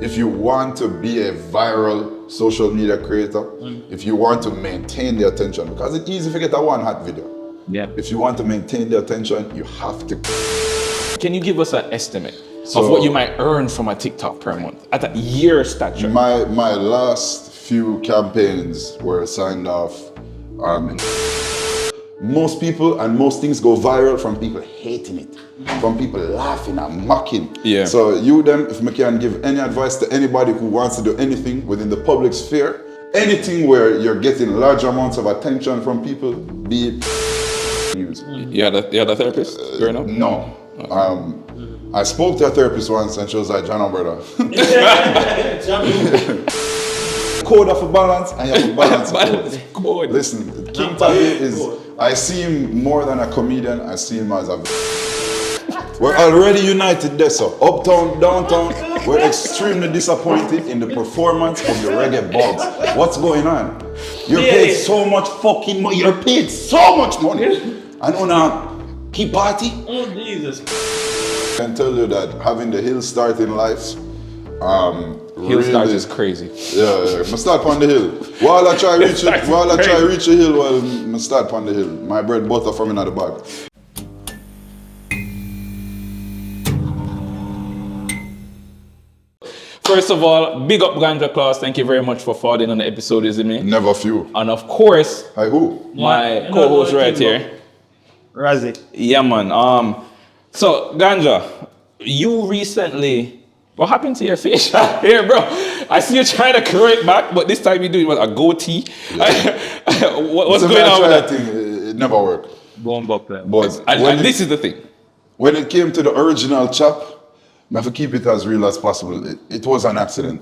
if you want to be a viral social media creator, if you want to maintain the attention, because it's easy to get a one hot video. Yeah. If you want to maintain the attention, you have to. Can you give us an estimate of what you might earn from a TikTok per month at a year stature? My last few campaigns were signed off. Most people and most things go viral from people hating it, from people laughing and mocking. Yeah. So you them, if I can give any advice to anybody who wants to do anything within the public sphere, anything where you're getting large amounts of attention from people, be it news. You had a therapist growing up? No. I spoke to a therapist once and she was like, John, brother. Code of a balance, and you have a balance code. Listen, King Tavi is, I see him more than a comedian, I see him as a... We're already united there, so uptown, downtown, we're extremely disappointed in the performance of the reggae bugs. What's going on? You're paid so much fucking money, you're paid so much money. And on a key party? Oh, Jesus. I can tell you that having the hill start in life, Hill start is crazy. Yeah, I start on the hill. While I try reach it, reach the hill, well, I start on the hill. My bread butter from in the bag. First of all, big up Ganja 1clauze. Thank you very much for forwarding on the episode, isn't it? Never few. And of course, Hi, who? my co-host right here. Razzie. Yeah, man. So Ganja, you recently, what happened to your facial hair, bro? I see you trying to curl it back, but this time you're doing a goatee. Yeah. What's going on with that? Thing, it never worked. Bomb up there. But And this is the thing. when it came to the original chop, I have to keep it as real as possible. It was an accident.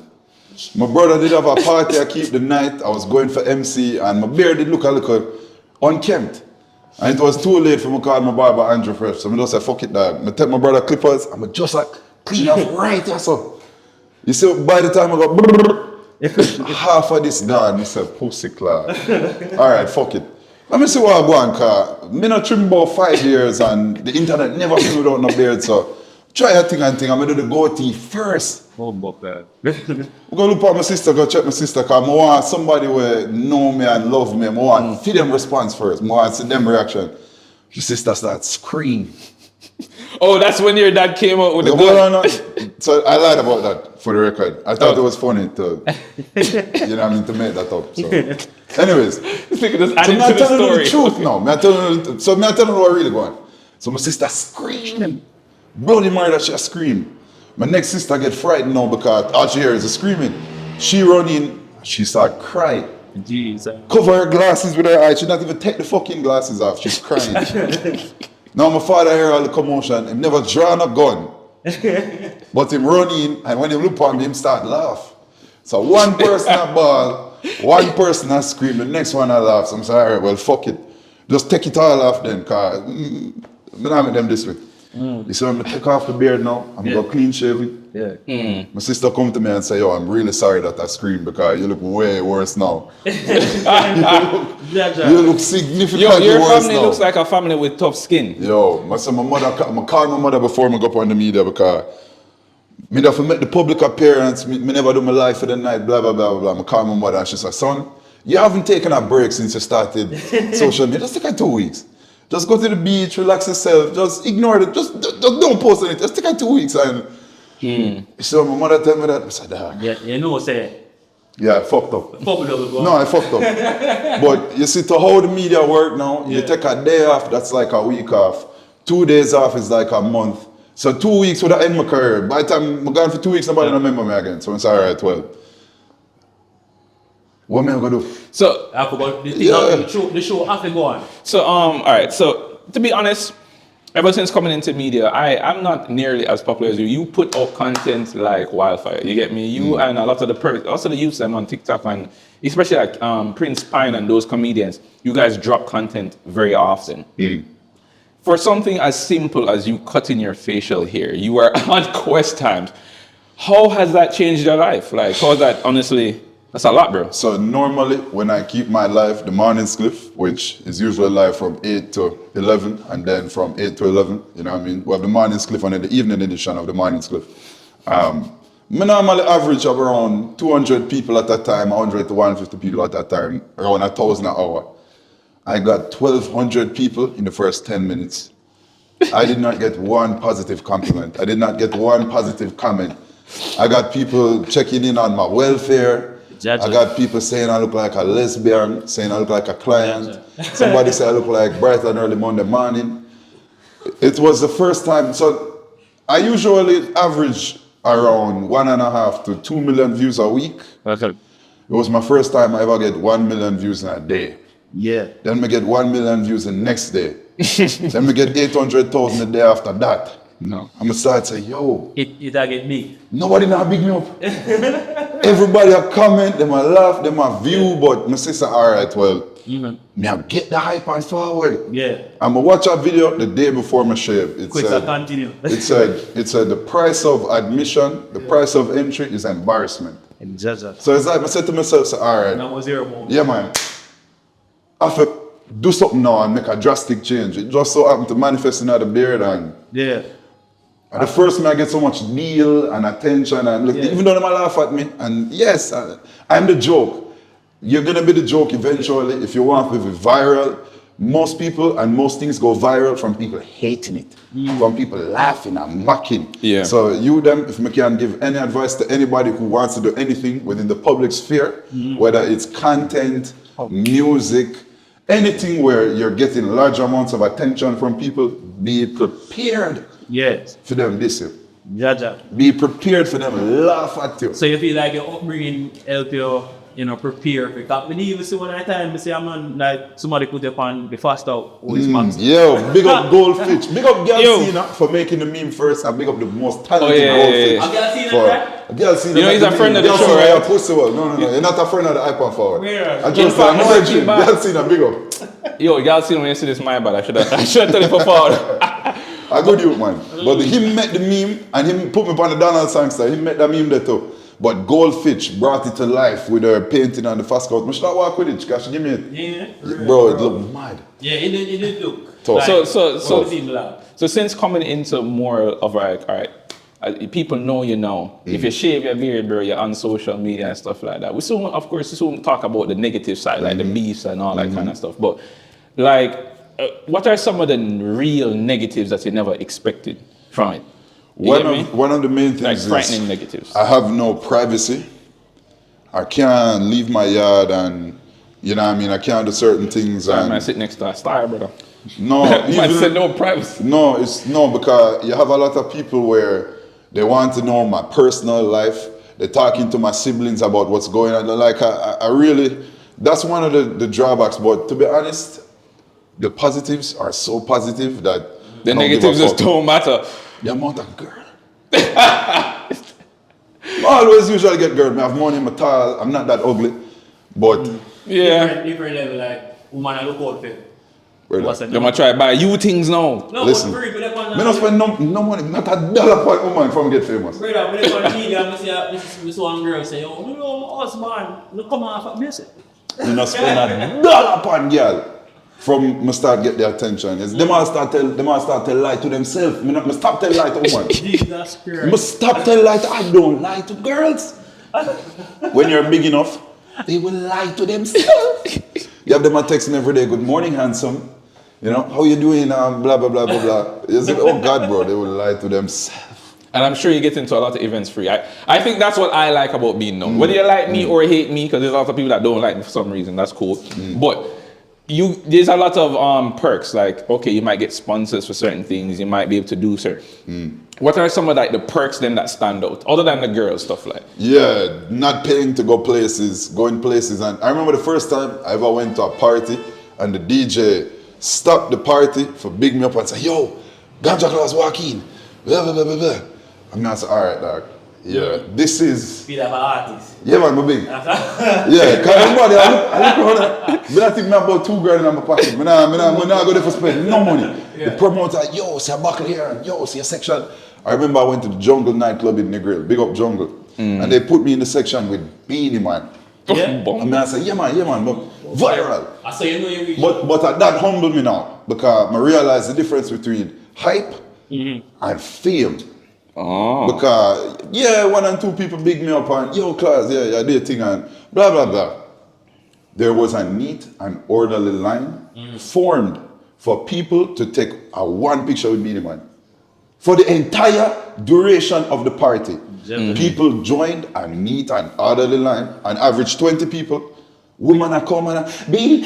My brother did have a party, I keep the night, I was going for MC, and my beard did look a little unkempt. And it was too late for me to call my barber Andrew Fresh, so I just said, fuck it, dog. I take my brother clippers, and I just like clean up right here, so. You see, by the time I got half of this gone, I said, pussy clad. All right, fuck it. Let me see what I go on, cause me not trim about 5 years, and the internet never see me without no beard, so try a thing and thing. I'm gonna do the goatee first. Bomb up there. I'm gonna look at my sister, go check my sister, cause I want somebody who know me and love me. I want feel them response first. I want to see them reaction. My sister starts screaming. Oh, that's when your dad came out with the gun. So I lied about that for the record. I thought it was funny to, you know what I mean, to make that up. So, anyways, just adding so to the story. The truth now. I'm telling you what really going. So my sister screaming. Bloody murder, she scream. My next sister get frightened now because all she hears is screaming. She run in, she start crying. Jesus. Cover her glasses with her eyes. She not even take the fucking glasses off. She's crying. Now my father hear all the commotion. He never drawn a gun. But him run in, and when he look on me, him start laugh. So one person a ball, one person a scream, the next one a laugh. So I'm saying, all right, well, fuck it. Just take it all off then, cause I'm not with them this way. You see, I'm gonna take off the beard now. I'm gonna go clean shaven. Yeah. My sister come to me and say, yo, I'm really sorry that I screamed because you look way worse now. You look significantly Yo, your worse family now. looks like a family with tough skin. Yo, I called my mother before I go up on the media because me have to make the public appearance, me never do my life for the night, blah, blah, blah, blah. I called my mother and she said, son, you haven't taken a break since you started social media. Just take 2 weeks. Just go to the beach, relax yourself, just ignore it, just don't post anything. Just take 2 weeks. And so my mother tell me that, I said, Yeah, you know, say. yeah, I fucked up. Fuck it up. No, I fucked up. But you see, to how the media work now, you take a day off, that's like a week off. 2 days off is like a month. So 2 weeks would end my career. By the time I'm gone for 2 weeks, nobody remember me again. So I'm sorry, all right, well. What am I gonna do? So I forgot the show have to go on. So all right. So to be honest, ever since coming into media, I'm not nearly as popular as you. You put out content like wildfire. You get me? You and a lot of the youths them on TikTok and especially like Prince Pine and those comedians. You guys drop content very often. For something as simple as you cutting your facial hair, you are on quest times. How has that changed your life? Like, how's that honestly? That's a lot, bro. So normally when I keep my live, the morning cliff, which is usually live from 8 to 11, and then from 8 to 11, you know what I mean? We have the morning cliff and then the evening edition of the morning cliff. Me normally average of around 200 people at a time, 100 to 150 people at a time, around 1,000 an hour. I got 1,200 people in the first 10 minutes. I did not get one positive compliment. I did not get one positive comment. I got people checking in on my welfare. I got people saying I look like a lesbian, saying I look like a client. Somebody said I look like bright and early Monday morning. It was the first time. So I usually average around 1.5 to 2 million views a week. Okay. It was my first time I ever get 1 million views in a day. Yeah. Then we get 1 million views the next day. Then we get 800,000 the day after that. No. I'm gonna start say, yo, It get big. nobody now big me up. Everybody a comment, them a laugh, them a view, but my sister, all right, well, me I get the hype and forward. Yeah. I'm gonna watch a video the day before my shave. It Quick, said, continue. it said the price of admission, the price of entry is embarrassment. Jaja. So it's like I said to myself, so, all right, That was your moment. yeah man, I have to do something now and make a drastic change. It just so happened to manifest in the beard and Yeah. the first time I get so much deal and attention and look, even though they might laugh at me, and yes, I'm the joke. You're gonna be the joke eventually if you want to be viral. Most people and most things go viral from people hating it, from people laughing and mocking. Yeah. So you them, if I can give any advice to anybody who wants to do anything within the public sphere, whether it's content, music, anything where you're getting large amounts of attention from people, be prepared Yes. for them this year. Jaja. Be prepared for them laugh at you. So you feel like your upbringing help you, prepare for that. When you even see one at a time, I say, man, like somebody put up on the fast out or his max. Yo, big up Goldfish. Big up Girl Cena for making the meme first and big up the most talented Goldfish. Have you seen For that? Girl Cena. You know he's a friend of the Girl show, Cena, right? you're a pussy well. No. You're not a friend of the iPhone forward. Where? I just fact, I'm I'm searching. back. Girl Cena, big up. Yo, y'all see when you see this, my bad. I should have told you for forward. A good youth, man. But him met the meme and him put me on the Donald Sangster. He met that meme there too. But Goldfish brought it to life with her painting on the fast coat. I should not walk with it because she give me it. Yeah. Bro, it looked mad. Yeah, it did look. Tough. So since coming into more of like, all right, people know you now. If you shave your beard, bro, you're on social media and stuff like that. We soon, of course, talk about the negative side, like the beefs and all that kind of stuff. But like, what are some of the real negatives that you never expected from it? One of the main things Like is frightening negatives. I have no privacy. I can't leave my yard and, you know what I mean, I can't do certain things. I And sit next to a star, brother. no, I said no privacy. no, because you have a lot of people where they want to know my personal life. They're talking to my siblings about what's going on. Like, I really, that's one of the drawbacks. But to be honest, the positives are so positive that The I don't give a negatives just fuck. don't matter. The amount of girl. I always usually get girl. I have money, I'm tall, I'm not that ugly. But Yeah. Different level, like, woman, I look out for. where What's that? that? You're gonna try to buy you things now. No, Listen. but free, but Me not spend no money, not $1 for a woman from get famous. Brother, when they on media, I see one girl say, oh, you know, my husband, look come off at me. Me not spend $1 upon girl from me start get the attention. It's them all start tell lie to themselves. Me stop tell lie to woman. Jesus Christ. Me stop tell lie to I don't lie to girls. When you're big enough, they will lie to themselves. You have them a texting every day, good morning, handsome. You know, how you doing? Blah, blah, blah, blah, blah. You say, oh God, bro, they will lie to themselves. And I'm sure you get into a lot of events free. I think that's what I like about being known. Whether you like me or hate me, because there's a lot of people that don't like me for some reason, that's cool. But there's a lot of perks, like, okay, you might get sponsors for certain things, you might be able to do certain. What are some of like the perks then that stand out, other than the girl stuff like? Yeah, not paying to go places, going places. And I remember the first time I ever went to a party and the DJ stopped the party for big me up and say, yo, Ganja class walk in. Blah, blah, blah, blah, blah. I'm gonna say, all right, dog. Yeah, this is. Feel like an artist. Yeah, man, my big. Yeah, because everybody, I look around, but I think me about $2,000 in my pocket. I'm not going to spend no money. The promoter, yo, see a buckle here, and yo, see a section. I remember I went to the Jungle nightclub in Negril, big up Jungle. And they put me in the section with Beanie Man. Yeah. I mean, I said, yeah, man, but viral. I say, you know you reach. But that humbled me now, because I realized the difference between hype and fame. Oh. Because, yeah, one and two people big me up and, yo, class, yeah, I did a thing and blah, blah, blah. There was a neat and orderly line formed for people to take a one picture with me, man. For the entire duration of the party, people joined a neat and orderly line, an average 20 people. Woman are come and baby,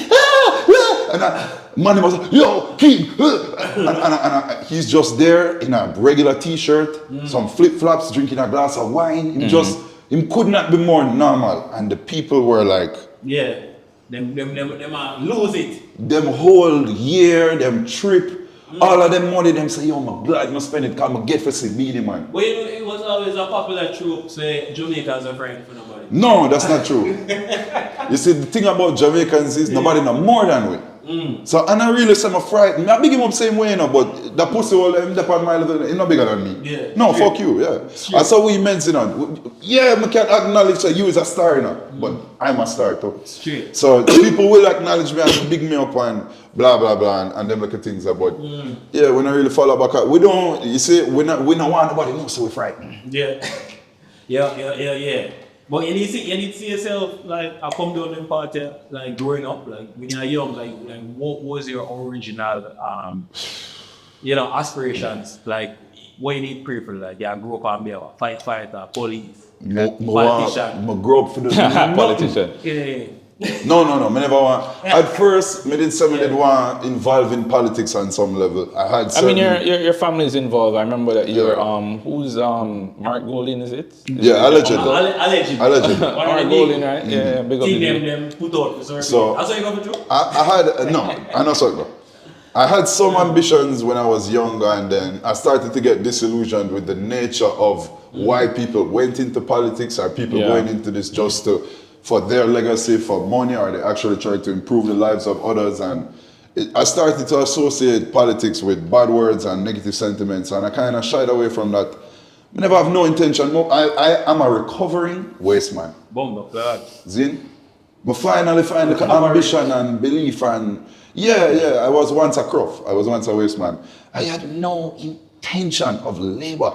man was like, yo, King, and he's just there in a regular t-shirt, some flip-flops, drinking a glass of wine. Him could not be more normal. And the people were like, yeah, them lose it. them whole year, them trip, all of them money, them say, yo, I'm glad I spend it, come get for see media, man. But you know, it was always a popular trope, say Jamaicans are friends for nobody. No, that's not true. You see, the thing about Jamaicans is nobody know more than we. So, and I really say I'm frightened. I big him up same way, you know, but the pussy all him up on my level, he's not bigger than me. Yeah. No, fuck you, yeah. That's how we immense, you know. Yeah, I can't acknowledge that you is a star, you know, but I'm a star too. Straight. So people will acknowledge me and big me up and blah blah blah and them like things about. Yeah, we don't really follow back. We don't. You see, we don't want nobody know, so we're frightened. Yeah. Yeah. But you need to see yourself like I come down in party like growing up, like when you're young, like what was your original aspirations? Like what you need to pray for, like you grew up and be a firefighter, police, politician. I grew up for the Politician. Yeah. No, I never want. At first, I did want involved in politics on some level. I had. I mean, your family is involved. I remember that you're who's Mark Golding, is it? Yeah, allegedly. Allegedly. Mark Golding, right? Yeah, big up. Them put out. So that's how you got the job? I had no, I know so. I had some ambitions when I was younger, and then I started to get disillusioned with the nature of why people went into politics, or people going into this just for their legacy, for money, or they actually try to improve the lives of others. And I started to associate politics with bad words and negative sentiments, and I kind of shied away from that. I never have no intention. I am a recovering waste man. Bomb, God. Zin? But finally find the ambition and belief and I was once a croft. I was once a waste man. I had no intention of labor.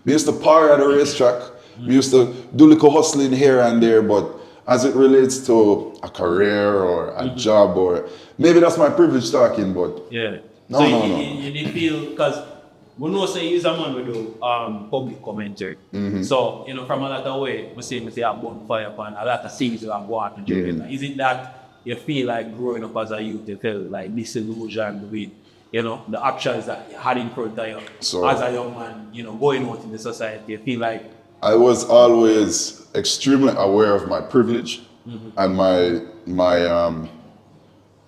We used to party at the racetrack. We used to do little hustling here and there, but as it relates to a career or a job, or maybe that's my privilege talking, but no. You did feel, because we know say he's a man with do public commentary. So, from a lot of way, we say a bonfire upon a lot of things that go on in Jamaica. Is it that you feel like growing up as a youth, you felt like disillusioned with, the options that you had in front of you as a young man, going out in the society? You feel like I was always extremely aware of my privilege and my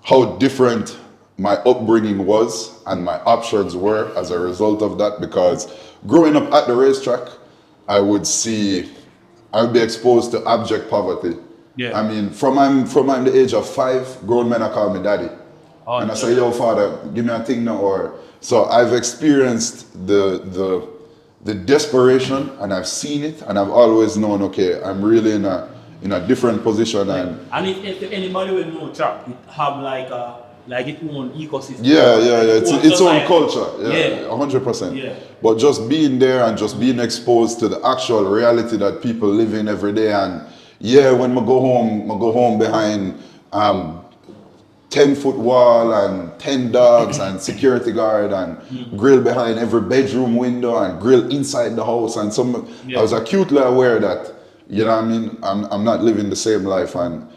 how different my upbringing was and my options were as a result of that, because growing up at the racetrack, I would be exposed to abject poverty. Yeah. I mean, from I'm the age of 5, grown men are calling me daddy. And I say, yo, father, give me a thing now. So I've experienced the desperation, and I've seen it, and I've always known, okay, I'm really in a different position. And if anybody will know track, it have like its own ecosystem. It's own culture. 100%. Yeah. But just being there and just being exposed to the actual reality that people live in every day, and when I go home behind 10-foot wall and 10 dogs and security guard and grill behind every bedroom window and grill inside the house, and I was acutely aware that, I'm not living the same life, and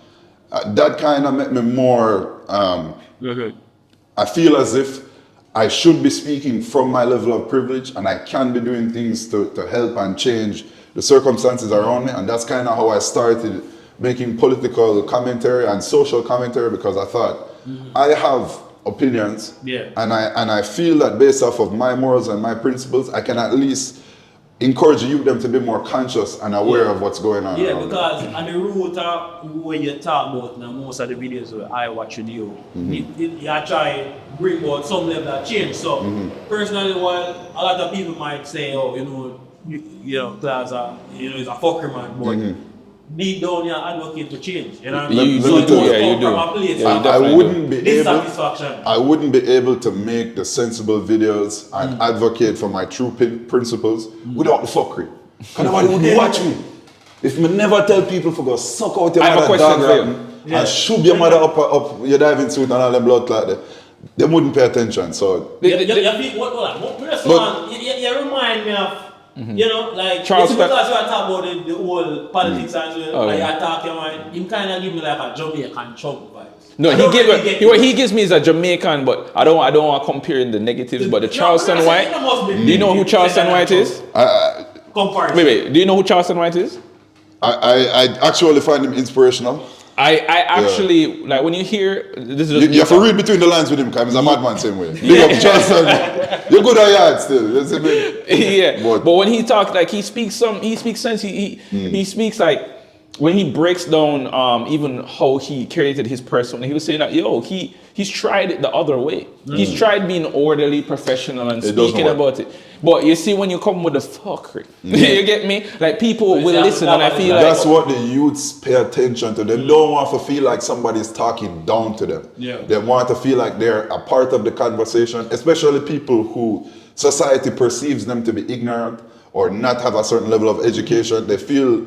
that kind of made me more, I feel as if I should be speaking from my level of privilege, and I can be doing things to help and change the circumstances around me. And that's kind of how I started making political commentary and social commentary, because I thought I have opinions, and I feel that based off of my morals and my principles, I can at least encourage them to be more conscious and aware of what's going on. Because on the root of what you talk about now, most of the videos that I watch with you, you try to bring about some level of change. So personally, while a lot of people might say, 1clauze, is a fucker man, but deep down you're advocate to change. You know what I Let- mean? let So me it tell must you. Yeah, you come do. from a place Yeah, you of definitely I wouldn't be able. dissatisfaction. I wouldn't be able to make the sensible videos and advocate for my true principles without the fuckery. Because nobody would watch me. If me never tell people for go suck out your I have a mother question dog for you. rotten Yeah. and shove your mother up your diving suit and all them blood clot there, they wouldn't pay attention. So You feel what you remind me of, you know, like, Charles it's because you are talking about the whole politics as well, Oh, like yeah. you talk your mind, him kind of give me like a Jamaican chunk vibes. No, I don't really get what it. he gives me is a Jamaican, but I don't want to compare in the negatives. But the Charleston No, White, it must be do you know who negative. Charleston White is? Comparison. Wait, do you know who Charleston White is? I actually find him inspirational. I actually like when you hear this is just You have to read between the lines with him because he's a madman same way. Big up Charleston. You're good at yard still. That's a bit- yeah, But- but when he talks, like he speaks sense. He speaks like when he breaks down even how he created his persona. He was saying that he's tried it the other way. He's tried being orderly, professional, and It doesn't speaking work. about it. But you see, when you come with the fuckery, you get me? Like people will see, listen, and I feel like That's what the youths pay attention to. They don't want to feel like somebody's talking down to them. Yeah. They want to feel like they're a part of the conversation, especially people who society perceives them to be ignorant or not have a certain level of education. They feel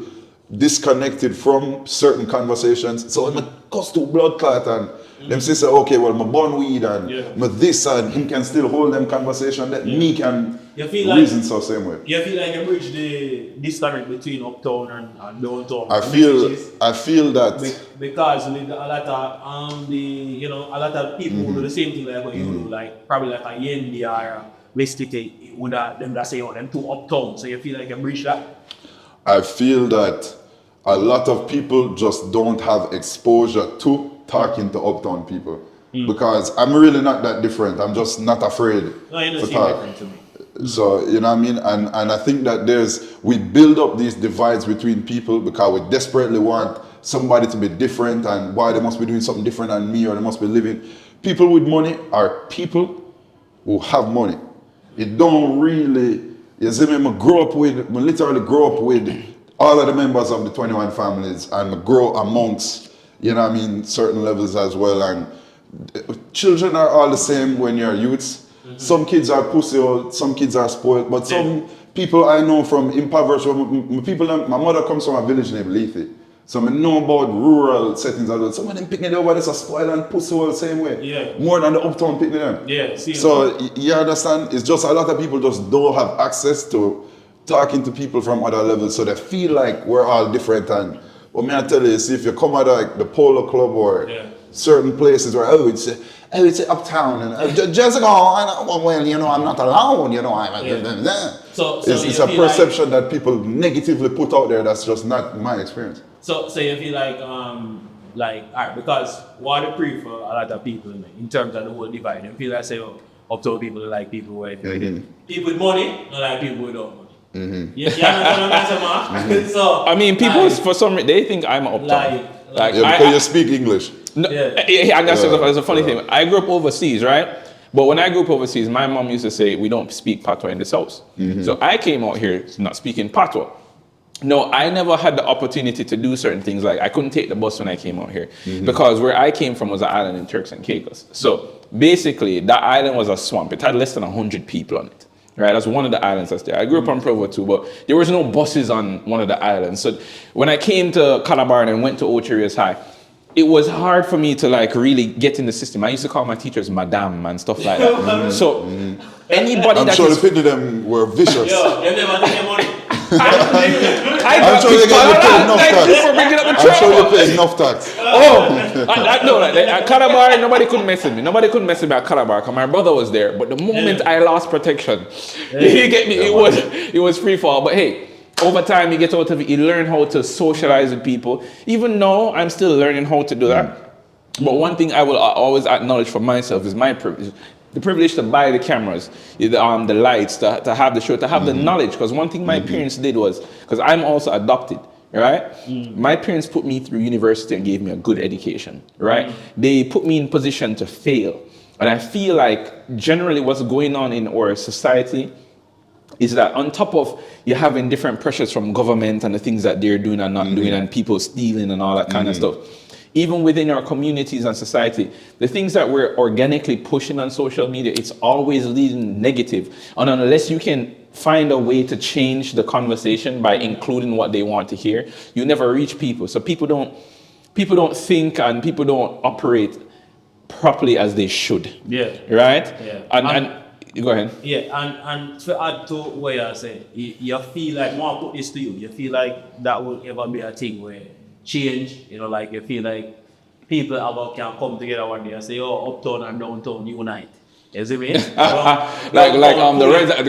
disconnected from certain conversations. So when it goes to blood clot and them say, okay, well, my born weed and my this and him can still hold them conversation that me can You feel like- reason so same way. You feel like you bridge the disconnect between uptown and downtown. I feel that Because with a lot of a lot of people who do the same thing like what you do, like probably like a Yendi or a Westicate, would them that say them two uptown. So you feel like you bridge that. I feel that a lot of people just don't have exposure to talking to uptown people because I'm really not that different. I'm just not afraid No, you don't to seem talk. different to me. So you know what I mean, and I think that we build up these divides between people because we desperately want somebody to be different and why they must be doing something different than me or they must be living. People with money are people who have money. It don't really. You see me, I literally grew up with all of the members of the 21 families and I grow amongst, you know what I mean, certain levels as well. And children are all the same when you're youths. Some kids are pussy or some kids are spoiled, but some people I know from impoverished, my mother comes from a village named Lethe. So I know about rural settings as well. Some of them picking over there, so spoiled and pussy all the same way. Yeah. More than the uptown picking them. Yeah, see. So you understand, it's just a lot of people just don't have access to talking to people from other levels, so they feel like we're all different. And what may I tell you, see if you come at like the Polo Club or certain places where it's uptown and just go, well, you know, I'm not alone, you know, So it's you a feel perception that people negatively put out there. That's just not my experience. So you feel like alright, because what I pray for a lot of people in terms of the whole divide, they feel like say uptown people like people where people with money, not like people without money. You understand what I'm saying, man? So I mean, people for some reason they think I'm uptown. Like Yeah, because you speak English. No, and that's a funny thing. I grew up overseas, right? But when I grew up overseas, my mom used to say, we don't speak patois in this house. So I came out here not speaking patois. No, I never had the opportunity to do certain things. Like I couldn't take the bus when I came out here because where I came from was an island in Turks and Caicos. So basically, that island was a swamp. It had less than 100 people on it. Right, that's one of the islands that's there. I grew up on Provo too, but there was no buses on one of the islands. So when I came to Calabar and went to Ocherias High, it was hard for me to like really get in the system. I used to call my teachers madame and stuff like that. So anybody I'm sure the people them were vicious. Yo, you never take your money. I'm sure you get paid enough tax. I'm sure you paid enough tax. At Calabar, nobody could mess with me. Nobody could mess with me at Calabar because my brother was there. But the moment I lost protection, you get me, it was free fall. But hey, over time you get out of it, you learn how to socialize with people. Even though I'm still learning how to do that. But one thing I will always acknowledge for myself is my privilege. The privilege to buy the cameras, the lights, to have the show, to have the knowledge. Because one thing my parents did was, because I'm also adopted, right? My parents put me through university and gave me a good education, right? They put me in position to fail. And I feel like generally what's going on in our society, is that on top of you having different pressures from government and the things that they're doing and not doing, and people stealing and all that kind of stuff, even within our communities and society, the things that we're organically pushing on social media, it's always leading negative. And unless you can find a way to change the conversation by including what they want to hear, you never reach people. So people don't think and people don't operate properly as they should. Yeah. Right? Yeah. And go ahead. Yeah, and to add to what you said, you feel like, more put this to you feel like that will ever be a thing where change, like you feel like people can come together one day and say, oh, uptown and downtown unite. You see me? the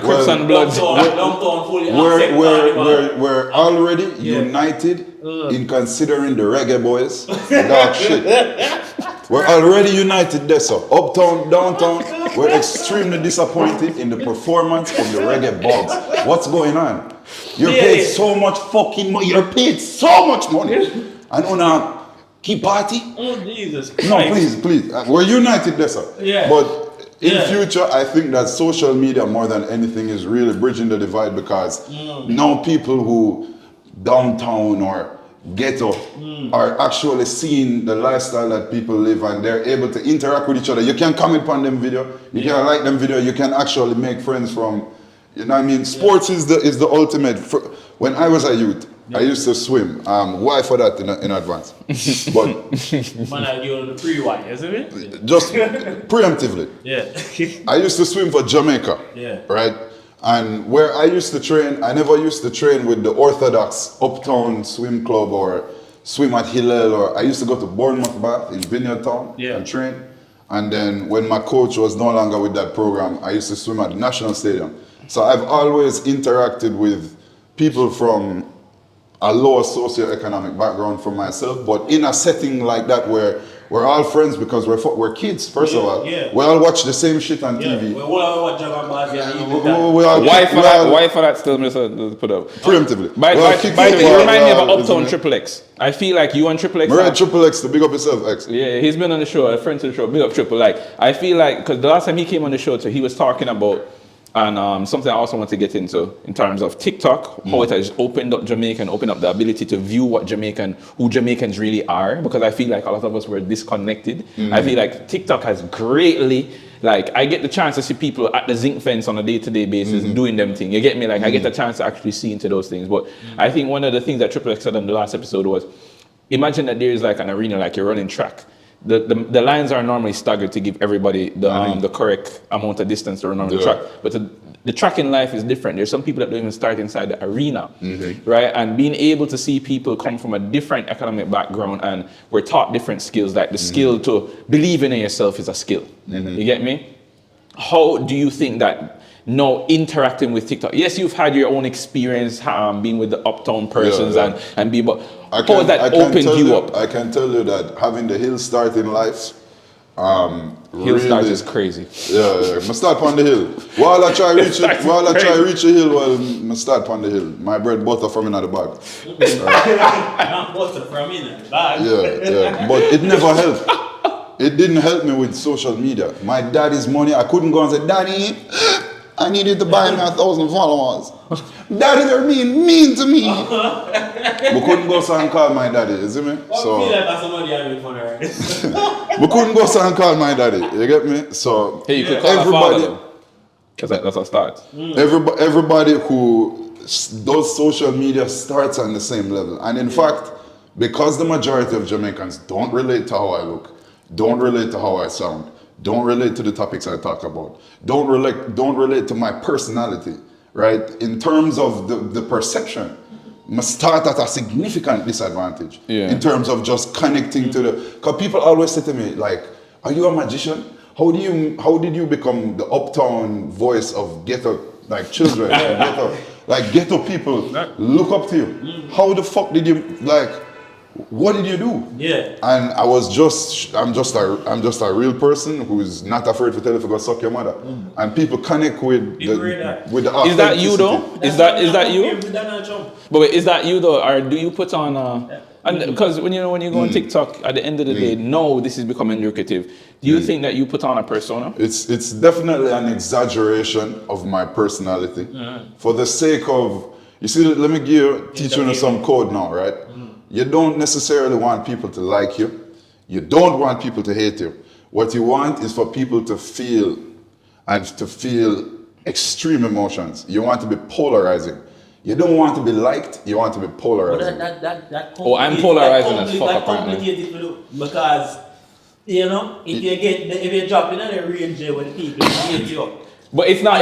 Crips and Bloods. Downtown fully We're already united in considering the reggae boys dog shit. We're already united there, so uptown, downtown, we're extremely disappointed in the performance of the reggae bugs. What's going on? You're paid so much fucking money. You're paid so much money. And on a key party? Oh, Jesus Christ. No, please. We're united there, sir. Yeah. But in future, I think that social media more than anything is really bridging the divide, because now people who downtown or ghetto are actually seeing the lifestyle that people live, and they're able to interact with each other. You can comment on them video, you can like them video, you can actually make friends from, you know what I mean? Sports is the ultimate. When I was a youth, I used to swim. Why for that in advance? But man, I give you the pre-wine, isn't it? just preemptively. Yeah. I used to swim for Jamaica. Yeah. Right? And where I used to train, I never used to train with the orthodox uptown swim club or swim at Hillel, or I used to go to Bournemouth Bath in Vineyard Town and train. And then when my coach was no longer with that program, I used to swim at the National Stadium. So I've always interacted with people from a lower socioeconomic background for myself, but in a setting like that where we're all friends because we're kids, first of all. Yeah. We all watch the same shit on TV. We all watch Dragon Ball Z. Why for that still put up? Preemptively. By the way, you remind me of Uptown Triple X. I feel like you and Triple X. Triple X to big up yourself, X. Yeah, he's been on the show, a friend to the show, big up Triple. Like, I feel like, because the last time he came on the show, so he was talking about, and something I also want to get into in terms of TikTok, how it has opened up Jamaica and opened up the ability to view who Jamaicans really are, because I feel like a lot of us were disconnected. I feel like TikTok has greatly, like, I get the chance to see people at the zinc fence on a day-to-day basis doing them thing. You get me? Like, I get the chance to actually see into those things. But I think one of the things that Triple X said on the last episode was, imagine that there is like an arena, like you're running track. The lines are normally staggered to give everybody the correct amount of distance to run on the track. But the track in life is different. There's some people that don't even start inside the arena, right? And being able to see people come from a different economic background, and we're taught different skills, like the skill to believe in yourself is a skill. You get me? How do you think that now interacting with TikTok? Yes, you've had your own experience being with the uptown persons and be, but how that opened you up? I can tell you that having the hill start in life, hill start is crazy. Yeah, I start on the hill. While I try reach it, reach the hill, I start on the hill. My bread butter from in the bag. Not butter from in the bag. Yeah. But it never helped. It didn't help me with social media. My daddy's money, I couldn't go and say, Daddy, I needed to buy me 1,000 followers. Daddy, they're mean to me. We couldn't go so and call my daddy, you see me? So we couldn't go so and call my daddy, you get me? So hey, you could call everybody, because that's a start. Everybody who does social media starts on the same level. And in fact, because the majority of Jamaicans don't relate to how I look, don't relate to how I sound, don't relate to the topics I talk about, don't relate to my personality, right? In terms of the perception, must start at a significant disadvantage in terms of just connecting to the, because people always say to me, like, are you a magician? How did you become the uptown voice of ghetto, like children, ghetto people look up to you? How the fuck did you, like, what did you do? Yeah. And I'm just a real person who's not afraid to tell if you go suck your mother. And people connect with the Is that you though? Is that you? With Donald Trump. But wait, is that you though, or do you put on and because when you go on TikTok, at the end of the day, no, this is becoming lucrative. Do you think that you put on a persona? It's definitely an exaggeration of my personality for the sake of, you see, let me teach you some code now, right? You don't necessarily want people to like you. You don't want people to hate you. What you want is for people to feel extreme emotions. You want to be polarizing. You don't want to be liked, you want to be polarizing. I'm polarizing as fuck apparently. Because, you know, if you drop in the range where the people hate you. But it's not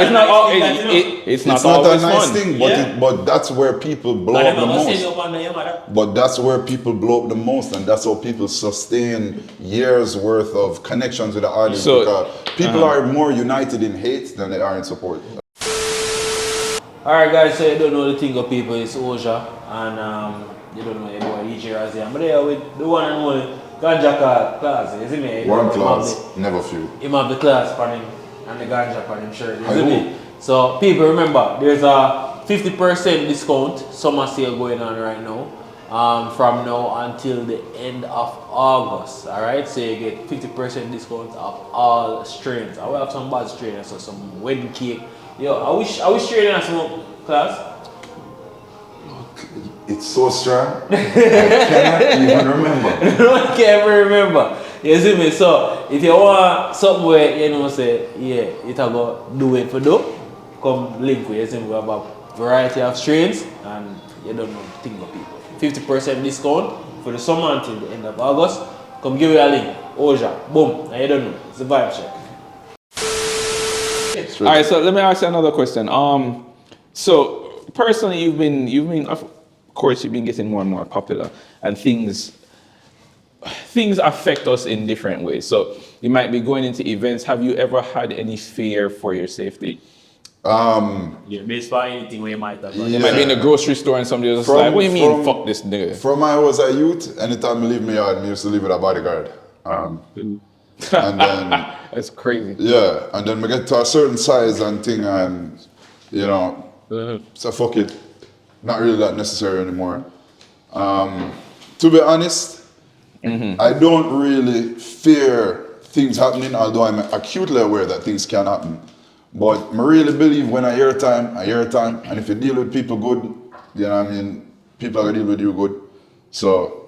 It's not a nice fun. thing, but that's where people blow up the most. But that's where people blow up the most, and that's how people sustain years worth of connections with the audience. Because people are more united in hate than they are in support. Alright guys, so you don't know the thing of people, it's Oja, and you don't know your boy DJ Razzie. I'm there with the one and only Ganja class, you see me? 1clauze, never few. Him have the class for him and the Ganja for him shirt, you see me? So people remember, there's a 50% discount, summer sale going on right now. From now until the end of August, alright? So you get 50% discount of all strains. I will have some bad strains, so some wedding cake. Yo, I wish straight in some class. It's so strong. I cannot even remember. I can't even remember. You see me? So if you want something where you know say, yeah, it go do it for do, come link with you. See me, we have a variety of strains and you don't know the thing about people. 50% discount for the summer until the end of August. Come give you a link. Oja, boom. And you don't know. It's the Vibe Check. All right, so let me ask you another question. So personally, you've been, of course, you've been getting more and more popular, and things affect us in different ways. So you might be going into events. Have you ever had any fear for your safety? Yeah, based on anything where you might have. You might be in a grocery store and somebody was like, "What do you mean, fuck this nigga?" From I was a youth, anytime I leave my yard, I used to live with a bodyguard. And then that's crazy. Yeah, and then we get to a certain size and thing, and you know, so fuck it, not really that necessary anymore. To be honest, I don't really fear things happening, although I'm acutely aware that things can happen. But I really believe when I hear time, and if you deal with people good, you know what I mean, people are gonna deal with you good. So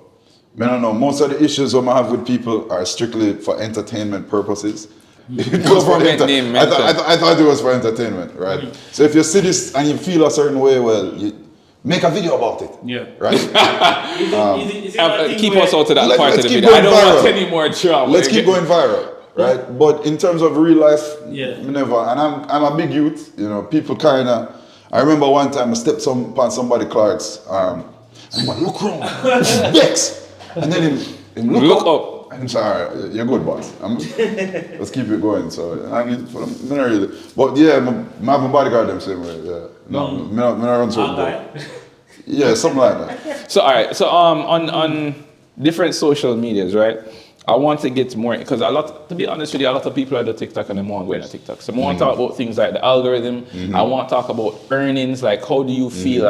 I don't know, most of the issues I have with people are strictly for entertainment purposes. It was for I thought it was for entertainment, right? So if you see this and you feel a certain way, well, you make a video about it. Yeah. Right? Keep us out to that part of the video. I don't want any more trouble. Let's keep going viral, right? But in terms of real life, never. And I'm a big youth, you know, people kinda, I remember one time I stepped upon somebody Clark's I'm like, look wrong, Bex. And then him look up. I'm sorry, you're good, boss. Let's keep it going. So I mean, not really. But yeah, I have a bodyguard them same way. Yeah, no, me not run certain. Yeah, something like that. So all right, so on different social medias, right? I want to get more because to be honest with you, a lot of people are the TikTok and they want to go on TikTok. So I want to talk about things like the algorithm. I want to talk about earnings. Like, how do you feel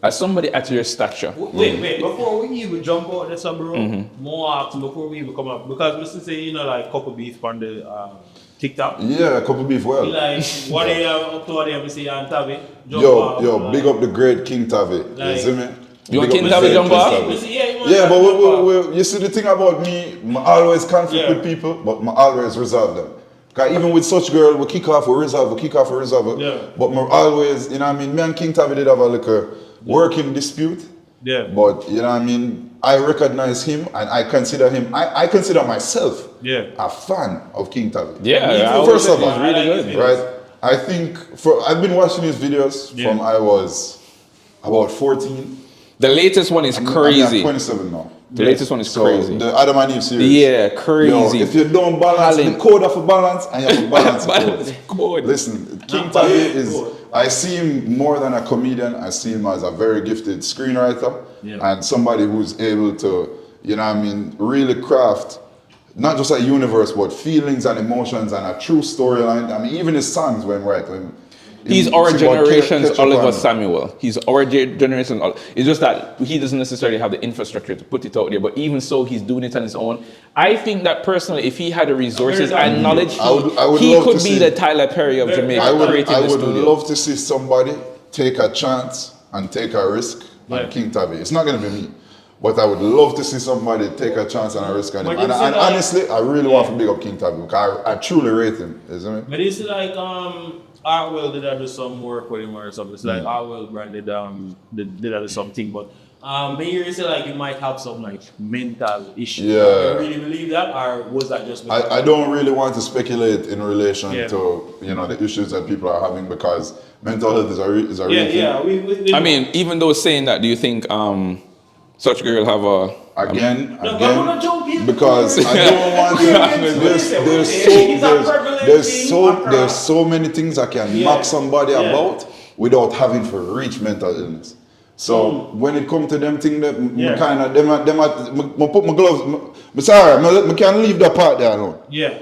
as somebody at your stature? Wait, before we even jump out this, bro, more often before we even come up, because we still say, you know, like couple beef on the TikTok. Yeah, couple beef well. Like, what they have up to what they have to say on Tavi. Yo, big up the great King Tavi. Like, you see me? You want King Tavi jump off? Yeah, but you see the thing about me, I always conflict with people, but I always resolve them. Cause even with such girl, we kick off, we resolve. Yeah. But I always, you know what I mean, me and King Tavi did have a little working dispute. Yeah. But you know what I mean, I recognize him and I consider him, I consider myself a fan of King Tavi. Yeah, first of all, really good. Right? I think I've been watching his videos from I was about 14. The latest one is crazy. I'm 27 now. The latest one is crazy. The Adam and Eve series. Yeah, crazy. Yo, if you don't balance the code of a balance, and you have to balance the Balance code. code. Listen, King Tavi is I see him more than a comedian. I see him as a very gifted screenwriter and somebody who's able to, you know what I mean, really craft not just a universe, but feelings and emotions and a true storyline. I mean, even his songs when writing. He's our generation's Oliver Samuel. He's our generation. It's just that he doesn't necessarily have the infrastructure to put it out there. But even so, he's doing it on his own. I think that personally, if he had the resources and knowledge, he could be the Tyler Perry of Jamaica. I would love to see somebody take a chance and take a risk on King Tavi. It's not going to be me. But I would love to see somebody take a chance and a risk on him. And honestly, I really want to big up King Tavi because I truly rate him. Isn't it? But it's like Arwell did I do some work with him or something. It's like Arwell brand did I do something, but maybe you say like you might have some like mental issue. Yeah. You really believe that, or was that just? I don't really want to speculate in relation to the issues that people are having because mental health is a real thing. Yeah. I mean, even though saying that, do you think such girl have a again because I don't want to. There's so many things I can knock somebody about without having to reach mental illness. So when it comes to them things, that kind of them put my gloves. I'm sorry, I can't leave that part there alone. Yeah.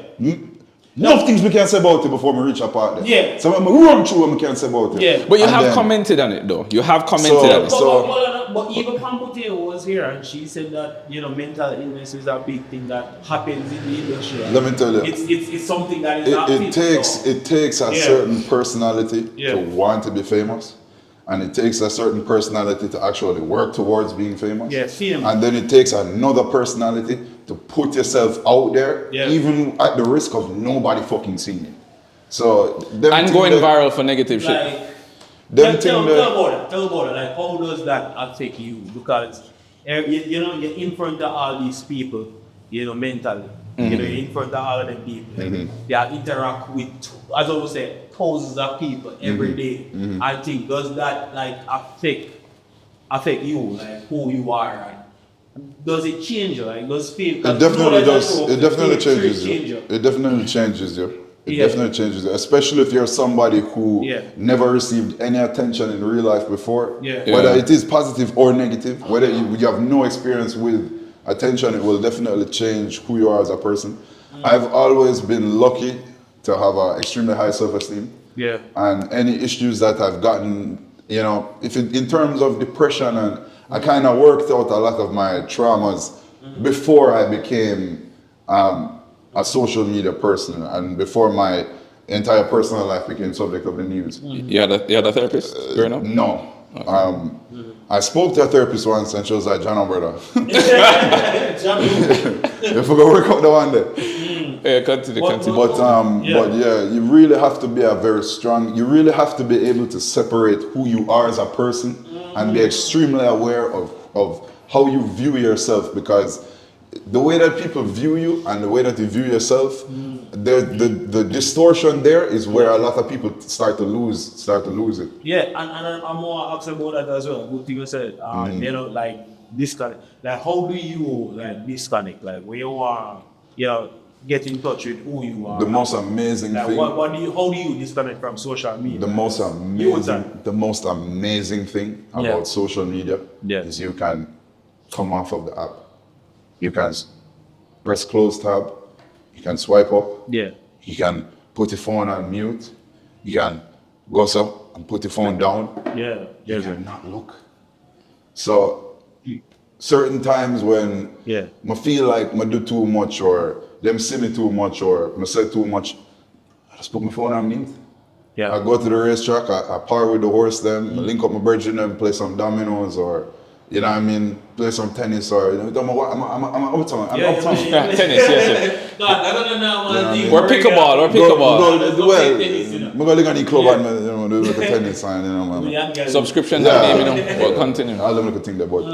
Enough things we can say about it before we reach a part there. Yeah. So I'm run through what we can say about it. Yeah. But you have commented on it though. You have commented on it. But even Pampute was here and she said that mental illness is a big thing that happens in the industry. Let me tell you, it's something that is not it takes a certain personality to want to be famous, and it takes a certain personality to actually work towards being famous. And then it takes another personality to put yourself out there, even at the risk of nobody fucking seeing it. So and going viral for negative shit. Tell about it. Like, how does that affect you? Because you're in front of all these people, mentally. You're in front of all of them people. They interact with, as I would say, thousands of people every day. I think does that affect you, like who you are? Does it change you? Like, does feel? It definitely does. It definitely changes you. It definitely changes you. It definitely changes it, especially if you're somebody who never received any attention in real life before. Whether it is positive or negative, whether you have no experience with attention, it will definitely change who you are as a person. I've always been lucky to have an extremely high self-esteem. And any issues that I've gotten, in terms of depression, and I kind of worked out a lot of my traumas before I became a social media person and before my entire personal life became subject of the news. You had a therapist growing up? No. I spoke to a therapist once and she was like, John, brother. You forgot to work out the one day. Continue. But you really have to be you really have to be able to separate who you are as a person and be extremely aware of how you view yourself, because the way that people view you and the way that you view yourself, the distortion there is where a lot of people start to lose it. Yeah, and I'm more asking about that as well. Good thing you said. Like disconnect. Like, how do you disconnect? Like, where you are, get in touch with who you are. The most amazing thing. How do you disconnect from social media? The most amazing thing about social media is you can come off of the app. You can press close tab. You can swipe up. You can put your phone on mute. You can go up and put your phone down. You can not look. So certain times when I feel like I do too much, or them see me too much, or I say too much, I just put my phone on mute. I go to the racetrack. I par with the horse. Them link up my brethren and play some dominoes, or play some tennis, or I'm uptown. Tennis, yes. Or pickleball. I'm going to look at the club and do the tennis and subscription. We'll continue. I'll look at things there, but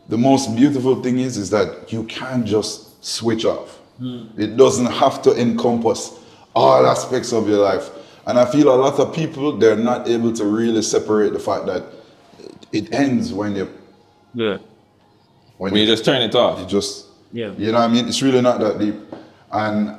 the most beautiful thing is that you can't just switch off. It doesn't have to encompass all aspects of your life. And I feel a lot of people, they're not able to really separate the fact that it ends when you just turn it off. You just, you know what I mean? It's really not that deep. And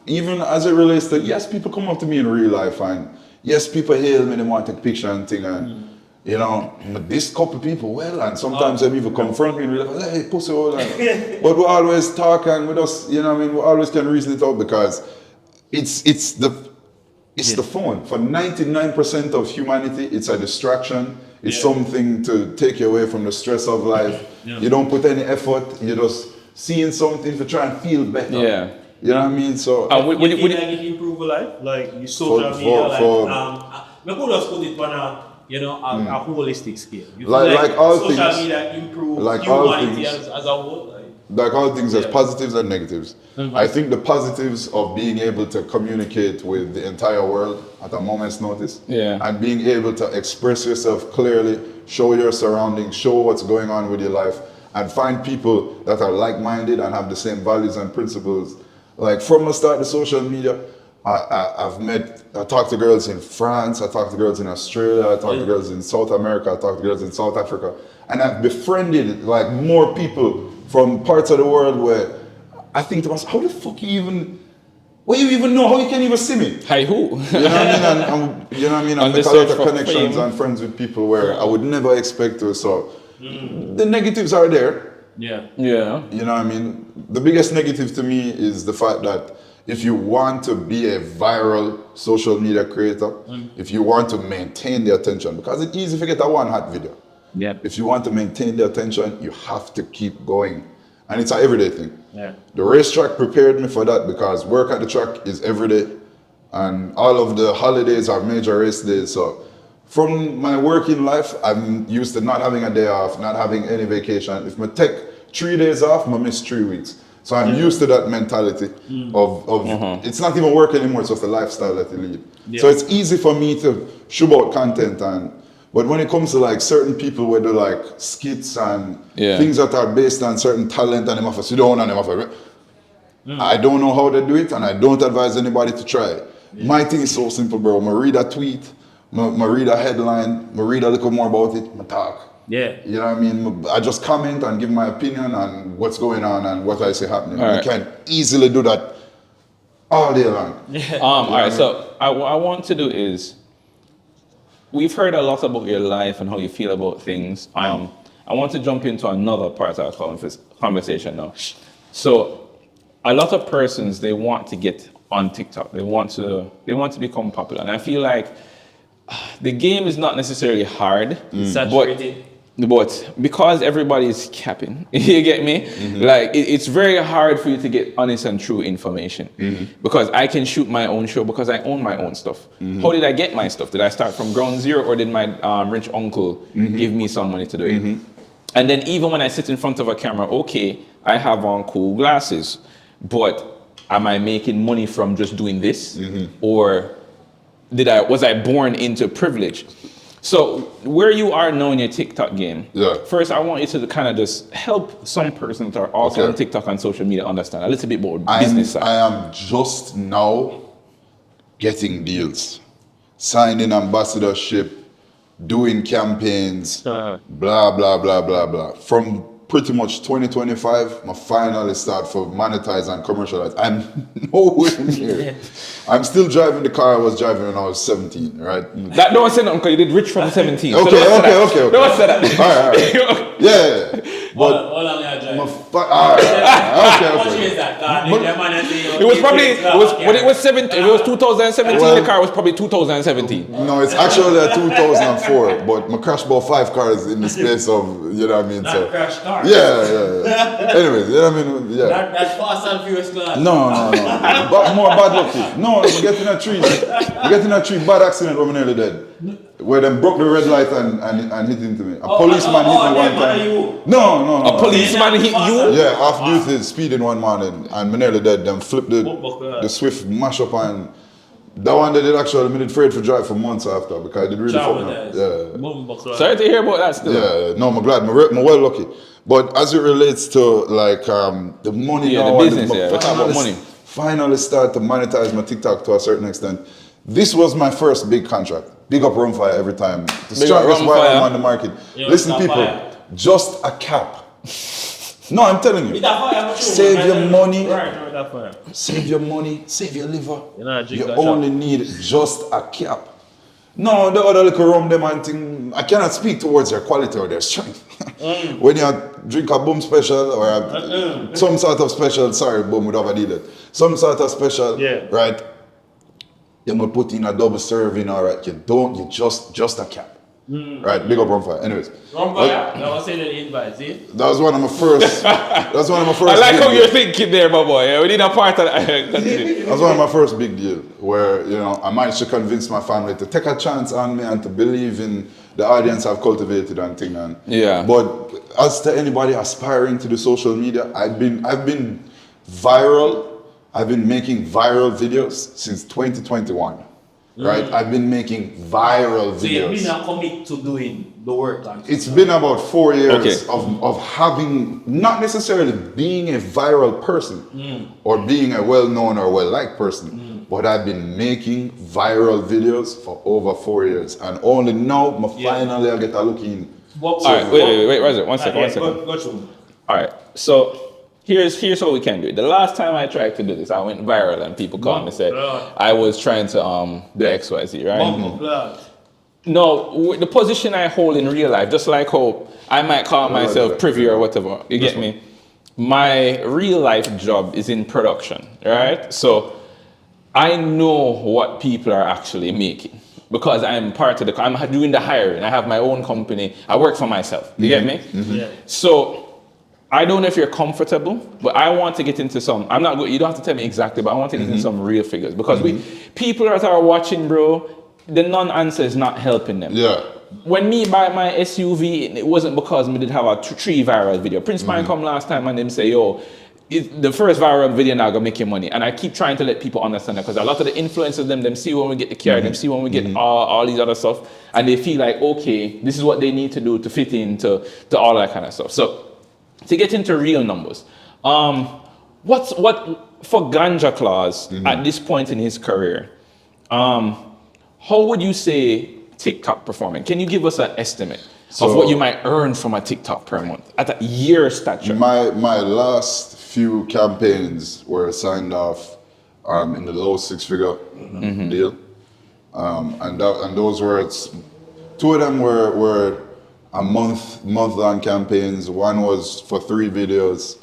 even as it relates to, yes, people come up to me in real life and, Yes, people hail me, they want to take picture and thing, and you know, but this couple people, well, and sometimes them even confront me, and like, hey, pussy, hold on. But we always talk and we just, you know what I mean, we always can reason it out because it's the phone. For 99% of humanity, it's a distraction. It's something to take you away from the stress of life. You don't put any effort, you're just seeing something to try and feel better. Yeah. You know what I mean? So would you feel like it improve life? Like you social media, we could just put it on a a holistic scale. You feel like all social things, media improve like all humanity things, as a whole. Like all things, there's positives and negatives. I think the positives of being able to communicate with the entire world at a moment's notice, and being able to express yourself clearly, show your surroundings, show what's going on with your life, and find people that are like-minded and have the same values and principles. Like from the start of social media, I talked to girls in France, I talked to girls in Australia, I talked to girls in South America, I talked to girls in South Africa, and I've befriended like more people from parts of the world where I think to myself, how the fuck you even know, how you can even see me? Hi, who? You know what I mean? And you know what I mean? I make a lot of connections and friends with people where I would never expect to. So the negatives are there. Yeah. You know what I mean? The biggest negative to me is the fact that if you want to be a viral social media creator, if you want to maintain the attention, because it's easy to get a one hot video. If you want to maintain the attention, you have to keep going. And it's an everyday thing. The racetrack prepared me for that because work at the track is every day. And all of the holidays are major race days. So from my working life, I'm used to not having a day off, not having any vacation. If I take 3 days off, I miss 3 weeks. So I'm used to that mentality of it's not even work anymore, it's just a lifestyle that you lead. So it's easy for me to shoot out content, but when it comes to like certain people where they're like skits and things that are based on certain talent and them have to sit down and them have to, I don't know how to do it and I don't advise anybody to try it. My thing is so simple, bro. I read a tweet, I read a headline, I read a little more about it, I talk. You know what I mean? I just comment and give my opinion on what's going on and what I see happening. You can easily do that all day long. All right, so what I want to do is, we've heard a lot about your life and how you feel about things. I want to jump into another part of our conversation now. So a lot of persons, they want to get on TikTok. They want to become popular. And I feel like the game is not necessarily hard, but because everybody is capping, you get me? Like it's very hard for you to get honest and true information because I can shoot my own show because I own my own stuff. How did I get my stuff? Did I start from ground zero or did my rich uncle give me some money to do it? And then even when I sit in front of a camera, okay, I have on cool glasses, but am I making money from just doing this? Or was I born into privilege? So where you are now in your TikTok game, first I want you to kind of just help some persons that are also on TikTok and social media understand a little bit about business side. I am just now getting deals, signing ambassadorship, doing campaigns, blah, blah, blah, blah, blah. From pretty much 2025, my finally start for monetize and commercialize. I'm nowhere near. I'm still driving the car I was driving when I was 17, right? That don't say nothing because you did rich from 17. Okay. Don't say that. All right. Yeah. But all I'm gonna drive. Okay. Is that? It was probably when it was 17. It was 2017. The car was probably 2017. No, it's actually 2004. But I crashed about 5 cars in the space of, you know what I mean? Not crash car. Yeah. Anyways, you know what I mean? Yeah. That's Fast and Furious class. No. But more bad lucky. No, we get in a tree. Bad accident when we nearly dead. Where them broke the red light and hit into me. A policeman hit me one time. No. A policeman hit you? Yeah, off duty, speeding one morning, and me nearly dead. Them flipped the Swift mash up and that one they did actually, I did afraid for drive for months after because I did really fuck me up. Yeah. Sorry to hear about that still. Yeah, no, I'm glad. I'm well lucky. But as it relates to like the money now, the business, let's talk about money. Finally start to monetize my TikTok to a certain extent. This was my first big contract. Big up Rumfire every time. The strongest while I'm on the market. Listen, people, just a cap. No, I'm telling you. Save your money. Save your money. Save your liver. You only need just a cap. No, the other little rum them and thing, I cannot speak towards their quality or their strength. When you drink a boom special or some sort of special, sorry, boom, we don't have a deal. Some sort of special, right? You might put in a double serving, all right? You just a cap. Right, big up Rumfire. Anyways. Rumfire? That was saying the invite, see? That was one of my first. That's one of my first. I like how you're thinking there, my boy. Yeah, we need a part of that. That was one of my first big deal where, you know, I managed to convince my family to take a chance on me and to believe in the audience I've cultivated and thing. And yeah. But as to anybody aspiring to the social media, I've been viral. I've been making viral videos since 2021. Right, I've been making viral videos. So you've been a commit to doing the work. It's been about 4 years of having, not necessarily being a viral person or being a well-known or well-liked person, but I've been making viral videos for over 4 years, and only now, finally, I get a look in. All right, wait, Roger, one second. Go through. All right, so. Here's how we can do it. The last time I tried to do this, I went viral and people called me and said I was trying to do XYZ, right? No, the position I hold in real life, just like how I might call myself privy or whatever, you get me? My real life job is in production, right? So I know what people are actually making because I'm part of I'm doing the hiring. I have my own company. I work for myself. You get me? So I don't know if you're comfortable, but I want to get into some. I'm not good. You don't have to tell me exactly, but I want to get into some real figures because people that are watching, bro, the non-answer is not helping them. Yeah. When me buy my SUV, it wasn't because me did have a 3 viral video. Prince Mine come last time and them say, yo, the first viral video now gonna make you money. And I keep trying to let people understand that because a lot of the influencers, them see when we get the car, them see when we get all these other stuff, and they feel like, okay, this is what they need to do to fit into all that kind of stuff. So to get into real numbers, what for Ganja 1clauze at this point in his career, how would you say TikTok performing? Can you give us an estimate of what you might earn from a TikTok per month at a year stature? My last few campaigns were signed off in the low 6-figure deal, and those were 2 of them were a month-long campaigns. One was for 3 videos.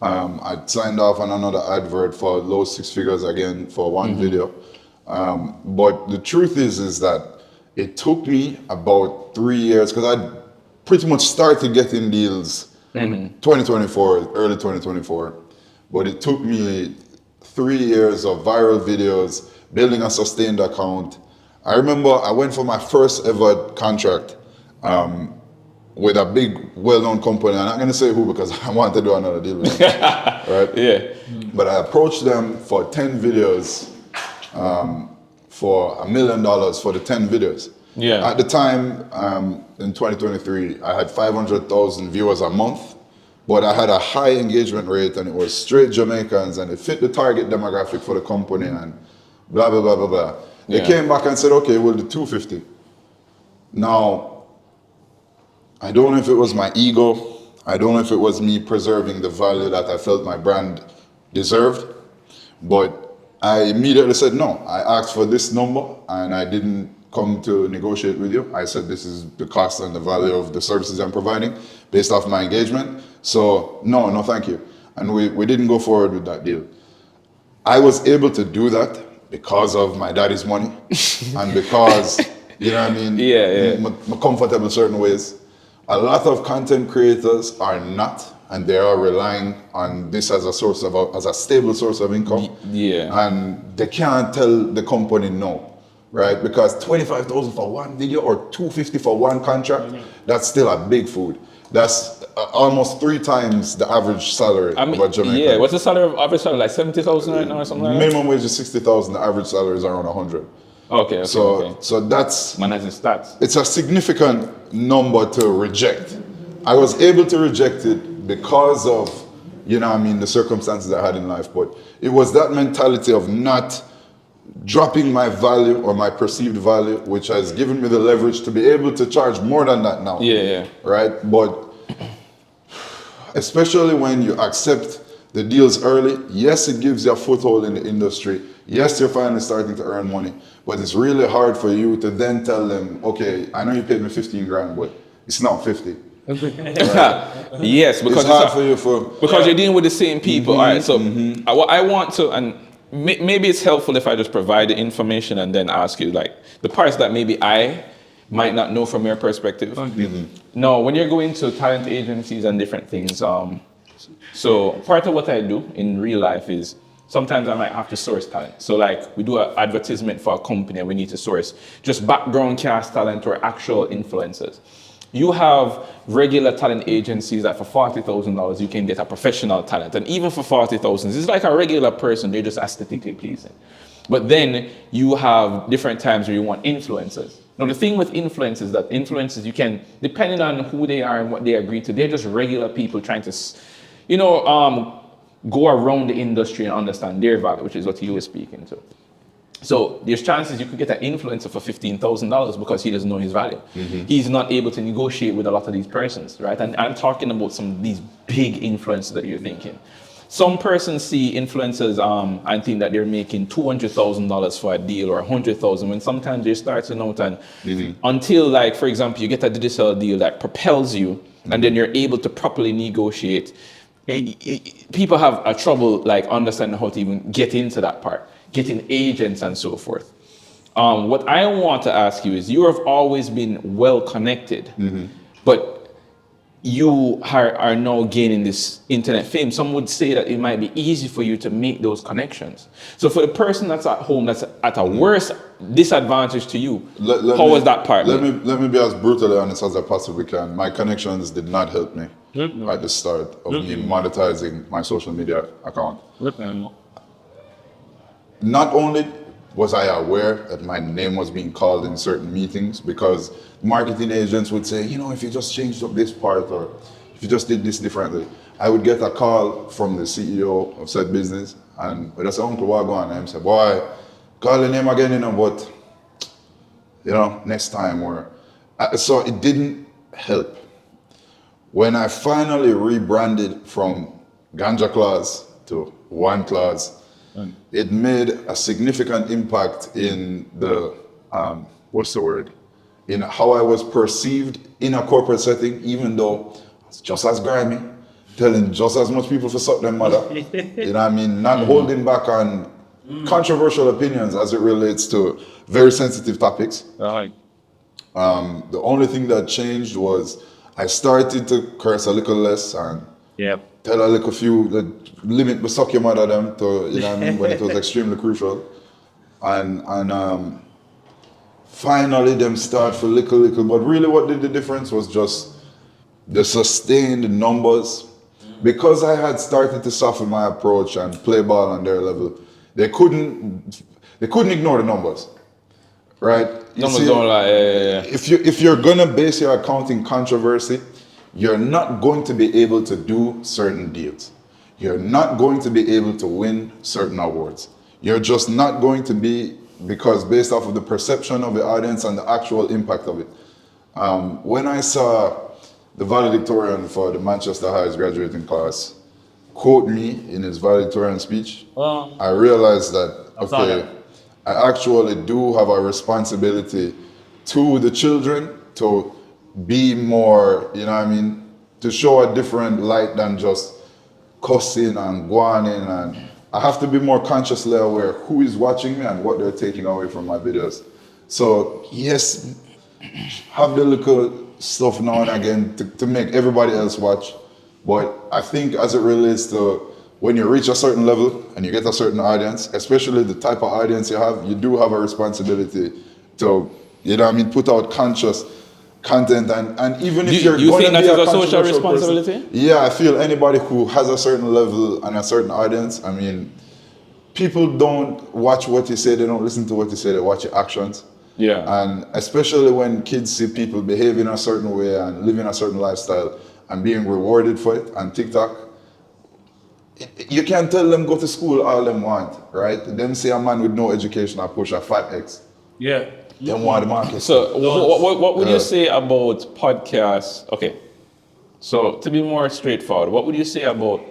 I signed off on another advert for low 6 figures again for 1 video. But the truth is that it took me about 3 years because I pretty much started getting deals 2024, early 2024. But it took me 3 years of viral videos, building a sustained account. I remember I went for my first ever contract with a big, well-known company. I'm not going to say who because I want to do another deal with them, right? Yeah. But I approached them for 10 videos for $1 million for the 10 videos. Yeah. At the time, in 2023, I had 500,000 viewers a month, but I had a high engagement rate and it was straight Jamaicans and it fit the target demographic for the company and blah, blah, blah, blah, blah. They came back and said, okay, we'll do 250. Now, I don't know if it was my ego. I don't know if it was me preserving the value that I felt my brand deserved, but I immediately said no. I asked for this number and I didn't come to negotiate with you. I said this is the cost and the value of the services I'm providing based off my engagement. So no, thank you. And we didn't go forward with that deal. I was able to do that because of my daddy's money and because, you know what I mean? I'm comfortable in certain ways. A lot of content creators are not, and they are relying on this as a source of as a stable source of income. And they can't tell the company no, right? Because 25,000 for 1 video or 250 for 1 contract, that's still a big food. That's almost 3 times the average salary of a Jamaican. Yeah, what's the average salary? Like 70,000 right now or something like that? Minimum wage is 60,000. The average salary is around 100. Okay. So that's stats. It's a significant number to reject. I was able to reject it because of, you know what I mean, the circumstances I had in life. But it was that mentality of not dropping my value or my perceived value, which has given me the leverage to be able to charge more than that now. Right? But especially when you accept the deals early, yes, it gives you a foothold in the industry. Yes, you're finally starting to earn money, but it's really hard for you to then tell them, okay, I know you paid me 15 grand, but it's not 50. Yes, because It's hard for you because you're dealing with the same people. All right, so what I want to, and maybe it's helpful if I just provide the information and then ask you like the parts that maybe I might not know from your perspective. No, when you're going to talent agencies and different things, so part of what I do in real life is sometimes I might have to source talent. So like we do an advertisement for a company and we need to source just background cast talent or actual influencers. You have regular talent agencies that for $40,000 you can get a professional talent, and even for $40,000, it's like a regular person. They're just aesthetically pleasing. But then you have different times where you want influencers. Now the thing with influencers is that influencers you can, depending on who they are and what they agree to, they're just regular people trying to, go around the industry and understand their value, which is what you were speaking to. So there's chances you could get an influencer for $15,000 because he doesn't know his value. He's not able to negotiate with a lot of these persons, right? And I'm talking about some of these big influencers that you're thinking. Some persons see influencers and think that they're making $200,000 for a deal or $100,000 when sometimes they're starting out and until like, for example, you get a digital deal that propels you and then you're able to properly negotiate. People have a trouble like understanding how to even get into that part. Getting agents and so forth. What I want to ask you is you have always been well connected, but you are now gaining this internet fame. Some would say that it might be easy for you to make those connections. So for the person that's at home, that's at a worse disadvantage to you, how was that part? Let me be as brutally honest as I possibly can. My connections did not help me at the start of me monetizing my social media account. Not only was I aware that my name was being called in certain meetings because marketing agents would say, if you just changed up this part or if you just did this differently, I would get a call from the CEO of said business and I'd say, Uncle, what going on? And I say, boy, call the name again, but next time so it didn't help. When I finally rebranded from Ganja Clause to 1clauze, it made a significant impact in the, in how I was perceived in a corporate setting, even though it's just as grimy, telling just as much people to suck their mother, not holding back on controversial opinions as it relates to very sensitive topics. The only thing that changed was I started to curse a little less and tell a little few, limit the suck your mother them to, when it was extremely crucial. And finally them start for little, but really what did the difference was just the sustained numbers. Because I had started to soften my approach and play ball on their level, they couldn't ignore the numbers, right? Numbers don't lie. If you're gonna base your account in controversy, you're not going to be able to do certain deals. You're not going to be able to win certain awards. You're just not going to be, because based off of the perception of the audience and the actual impact of it. When I saw the valedictorian for the Manchester High's graduating class quote me in his valedictorian speech, I realized that, okay, I actually do have a responsibility to the children to be more, to show a different light than just cussing and guaning, and I have to be more consciously aware who is watching me and what they're taking away from my videos. So yes, have the little stuff now and again to make everybody else watch, but I think as it relates to when you reach a certain level and you get a certain audience, especially the type of audience you do have a responsibility to, put out conscious content, and even if you're going to be a social responsibility person, yeah, I feel anybody who has a certain level and a certain audience, people don't watch what you say, they don't listen to what you say, they watch your actions. And especially when kids see people behave in a certain way and living a certain lifestyle and being rewarded for it on TikTok, you can't tell them go to school all them want, right? Them say a man with no education I push a fat X. Them want the market. So what would you say about podcasts? Okay, so to be more straightforward, what would you say about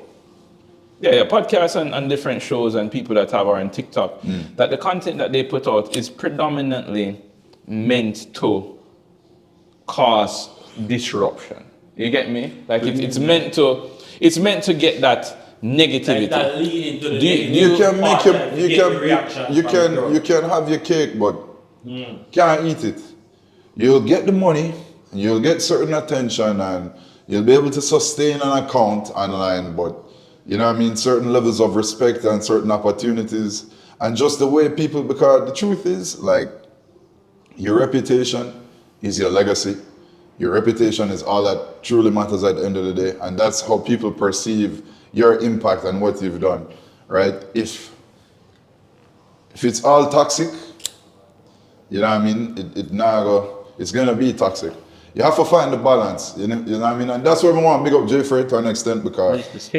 Yeah, podcasts and different shows and people that have are on TikTok, that the content that they put out is predominantly meant to cause disruption. You get me? Like it's meant to get that negativity. Like that lead into the You can make you can have your cake, but can't eat it. You'll get the money, you'll get certain attention, and you'll be able to sustain an account online, but you know what I mean, certain levels of respect and certain opportunities, and just the way people, because the truth is, like, your reputation is your legacy. Your reputation is all that truly matters at the end of the day, and that's how people perceive your impact and what you've done, right? If it's all toxic, you know what I mean, it's gonna be toxic. You have to find the balance, you know what I mean? And that's where we want to big up Jeffrey to an extent, because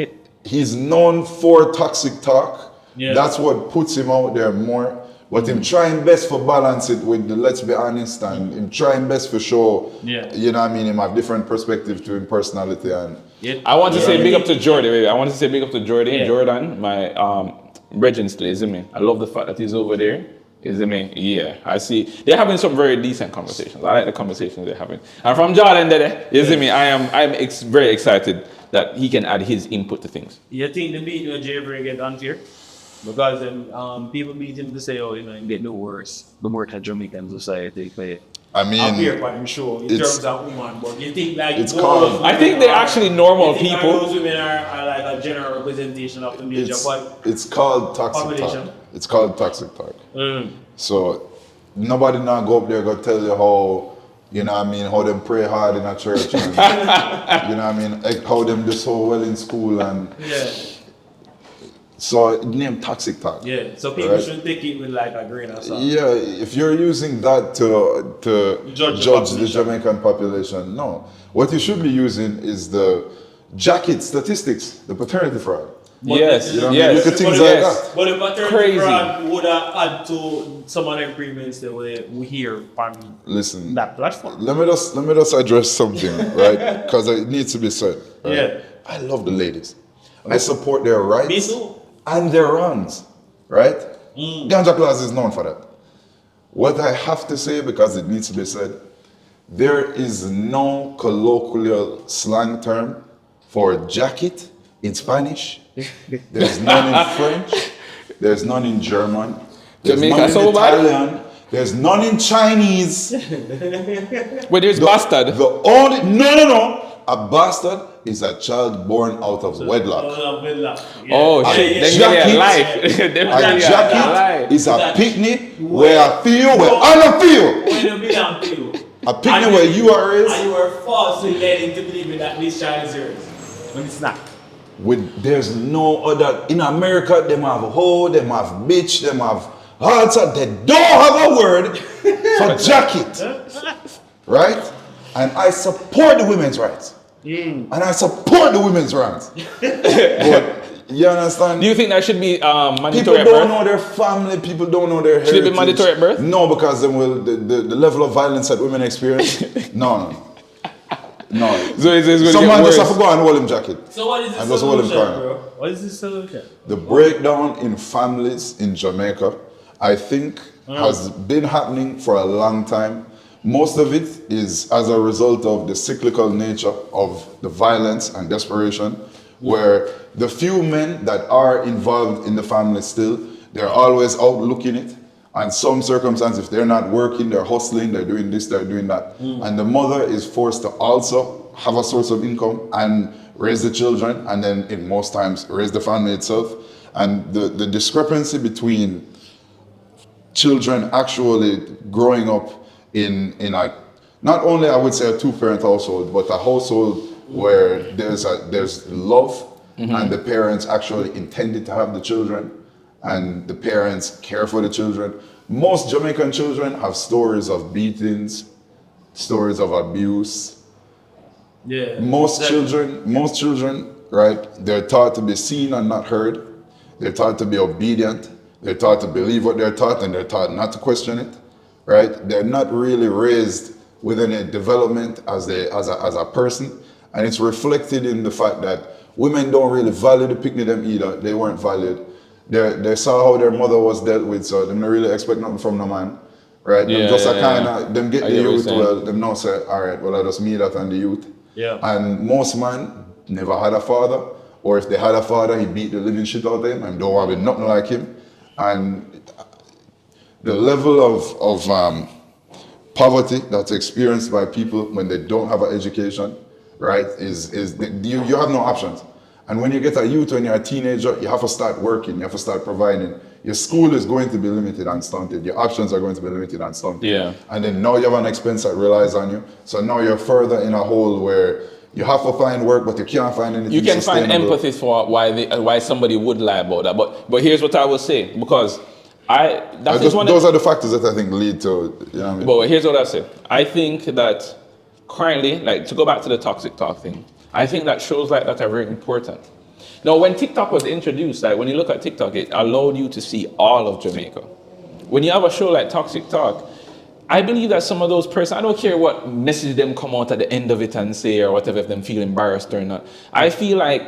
he's known for toxic talk. Yeah. That's what puts him out there more. But him trying best for balance it with the let's be honest, and him trying best for show, you know what I mean, him have different perspective to him personality. And I want to say big up to Jordan. Wait, I want to say big up to Jordan. Yeah. Jordan, my Regent still, isn't me? I love the fact that he's over there. Isn't me? Yeah, I see. They're having some very decent conversations. I like the conversations they're having. And from Jordan, isn't me? I'm very excited that he can add his input to things. You think the meeting with Jeffrey get unfair? Because people meet him to say, oh, you know, it get no worse the more that Jamaican society play. I mean, I'm here, but I'm sure in terms of women, but you think like it's called. I think they're actually normal people. Those women are like a general representation of the major, but it's called toxic population. talk. It's called toxic talk. So nobody now go up there go tell you how, you know what I mean, how them pray hard in a church, and, you know what I mean, like how them do so well in school, and so name toxic talk. Yeah, so people should take it with like a grain of salt. Yeah, if you're using that to judge the Jamaican population, no. What you should be using is the jacket statistics, the paternity fraud. But yes, you know, look at things like that. But the paternity fraud would have add to some of the premiums that we hear from that platform. Let me just address something, right? Because it needs to be said. Right? Yeah. I love the ladies. I support their rights. Me too. And their wrongs, right? Ganja clause is known for that. What I have to say, because it needs to be said, there is no colloquial slang term for jacket in Spanish. There's none in French. There's none in German. There's none in Italian. There's none in Chinese. Where there's bastard. No. A bastard is a child born out of wedlock. Oh shit! A jacket is a picnic where I feel, where I don't feel. A picnic where you are raised. And you are falsely led into believing that this child is yours when it's not. There's no other in America. Them have hoe, them have bitch, them have halter. They don't have a word for jacket, right? And I support the women's rights. And I support the women's rights. But you understand? Do you think that should be mandatory people at birth? People don't know their family, people don't know their heritage. Should it be mandatory at birth? No, because then the level of violence that women experience. No. So it's someone just have to go and hold him jacket. So what is the solution, bro? What is the solution? The breakdown in families in Jamaica, I think, has been happening for a long time. Most of it is as a result of the cyclical nature of the violence and desperation, where the few men that are involved in the family still, they're always out looking it. And some circumstances, if they're not working, they're hustling, they're doing this, they're doing that. And the mother is forced to also have a source of income and raise the children, and then in most times raise the family itself. And the discrepancy between children actually growing up in a, not only I would say a two-parent household, but a household where there's love, and the parents actually intended to have the children, and the parents care for the children. Most Jamaican children have stories of beatings, stories of abuse. Yeah. Most children, right, they're taught to be seen and not heard. They're taught to be obedient. They're taught to believe what they're taught, and they're taught not to question it. Right? They're not really raised within a development as a person, and it's reflected in the fact that Women don't really value the picnic them either. They weren't valued. They saw how their mother was dealt with, so they don't really expect nothing from the man. Right? Them just a kind of, them get the youth well, them now say, all right, well, I just me that and the youth. Yeah. And most man never had a father, or if they had a father, he beat the living shit out of him and don't want to be nothing like him. And the level of poverty that's experienced by people when they don't have an education, right, you have no options. And when you get a youth, when you're a teenager, you have to start working, you have to start providing. Your school is going to be limited and stunted. Your options are going to be limited and stunted. Yeah. And then now you have an expense that relies on you. So now you're further in a hole where you have to find work, but you can't find anything. You can find empathy for why somebody would lie about that. But here's what I will say, because those are the factors that I think lead to, you know what I mean? But here's what I say. I think that currently, like, to go back to the toxic talk thing, I think that shows like that are very important. Now, when TikTok was introduced, like when you look at TikTok, it allowed you to see all of Jamaica. When you have a show like Toxic Talk, I believe that some of those persons, I don't care what message them come out at the end of it and say or whatever, if them feel embarrassed or not. I feel like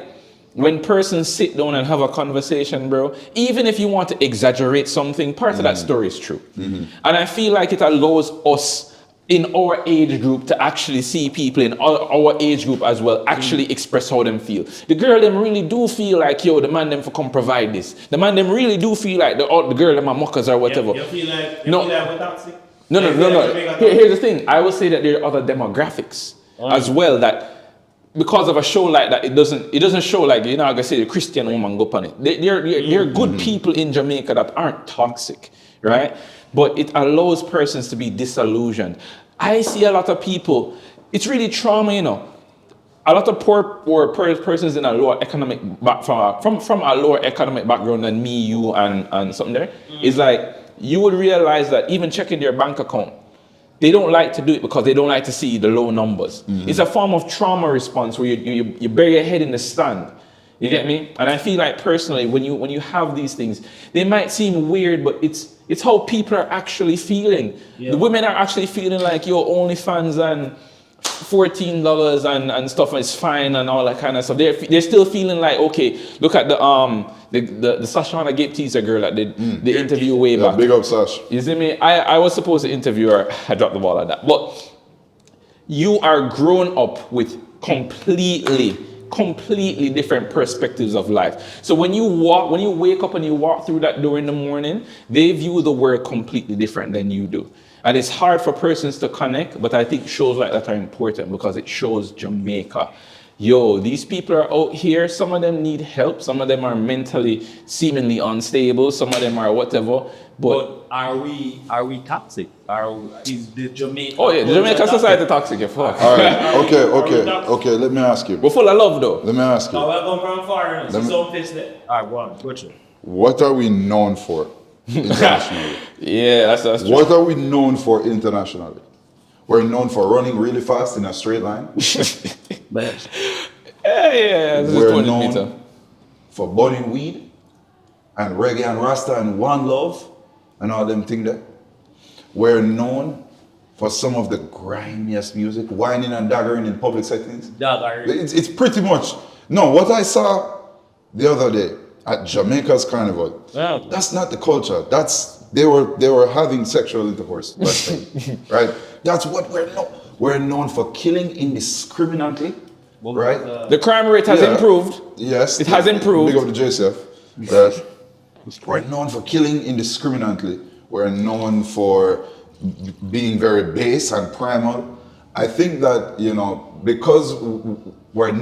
when persons sit down and have a conversation, bro, even if you want to exaggerate something, part of that story is true. And I feel like it allows us in our age group to actually see people in our age group as well actually express how them feel. The girl them really do feel like, yo, the man them for come provide this. The man them really do feel like the girl them are mockers or whatever. You feel like we're toxic? No. Here's the thing. I will say that there are other demographics as well that because of a show like that, it doesn't show like, you know, like I say, the Christian woman go on it. There are good people in Jamaica that aren't toxic, right? But it allows persons to be disillusioned. I see a lot of people, it's really trauma, you know. A lot of poor persons in a lower economic from a lower economic background than me, you, and something there, is like, you would realize that even checking their bank account, they don't like to do it because they don't like to see the low numbers. It's a form of trauma response where you bury your head in the sand. You get me? And I feel like personally, when you have these things, they might seem weird, but it's how people are actually feeling. Yeah. The women are actually feeling like, yo, OnlyFans and $14 and stuff is fine and all that kind of stuff. They're still feeling like, okay, look at the Sashana Gape teaser girl that did the interview way back. Big up Sash. You see me? I was supposed to interview her. I dropped the ball at that. But you are grown up with completely different perspectives of life. So when you wake up and you walk through that door in the morning, they view the world completely different than you do. And it's hard for persons to connect, but I think shows like that are important because it shows Jamaica. Yo, these people are out here, some of them need help, some of them are mentally seemingly unstable, some of them are whatever. But are we toxic? Is the Jamaica? Oh yeah, the Jamaican society toxic, you fuck. Alright, okay, let me ask you. We're full of love though. Let me ask you. Welcome from foreigners. Some place there. Alright, go on, go through. What are we known for internationally? Yeah, that's true. What are we known for internationally? We're known for running really fast in a straight line. Yeah. We're known for burning weed and reggae and Rasta and 1clauze and all them things there. We're known for some of the grimiest music, whining and daggering in public settings. It's pretty much, no, what I saw the other day at Jamaica's carnival, that's not the culture. They were having sexual intercourse, right? That's what we're known. We're known for killing indiscriminately, right? The crime rate has improved. Yes. It has improved. Big up the JCF. Right? We're known for killing indiscriminately. We're known for being very base and primal. I think that, you know, because we're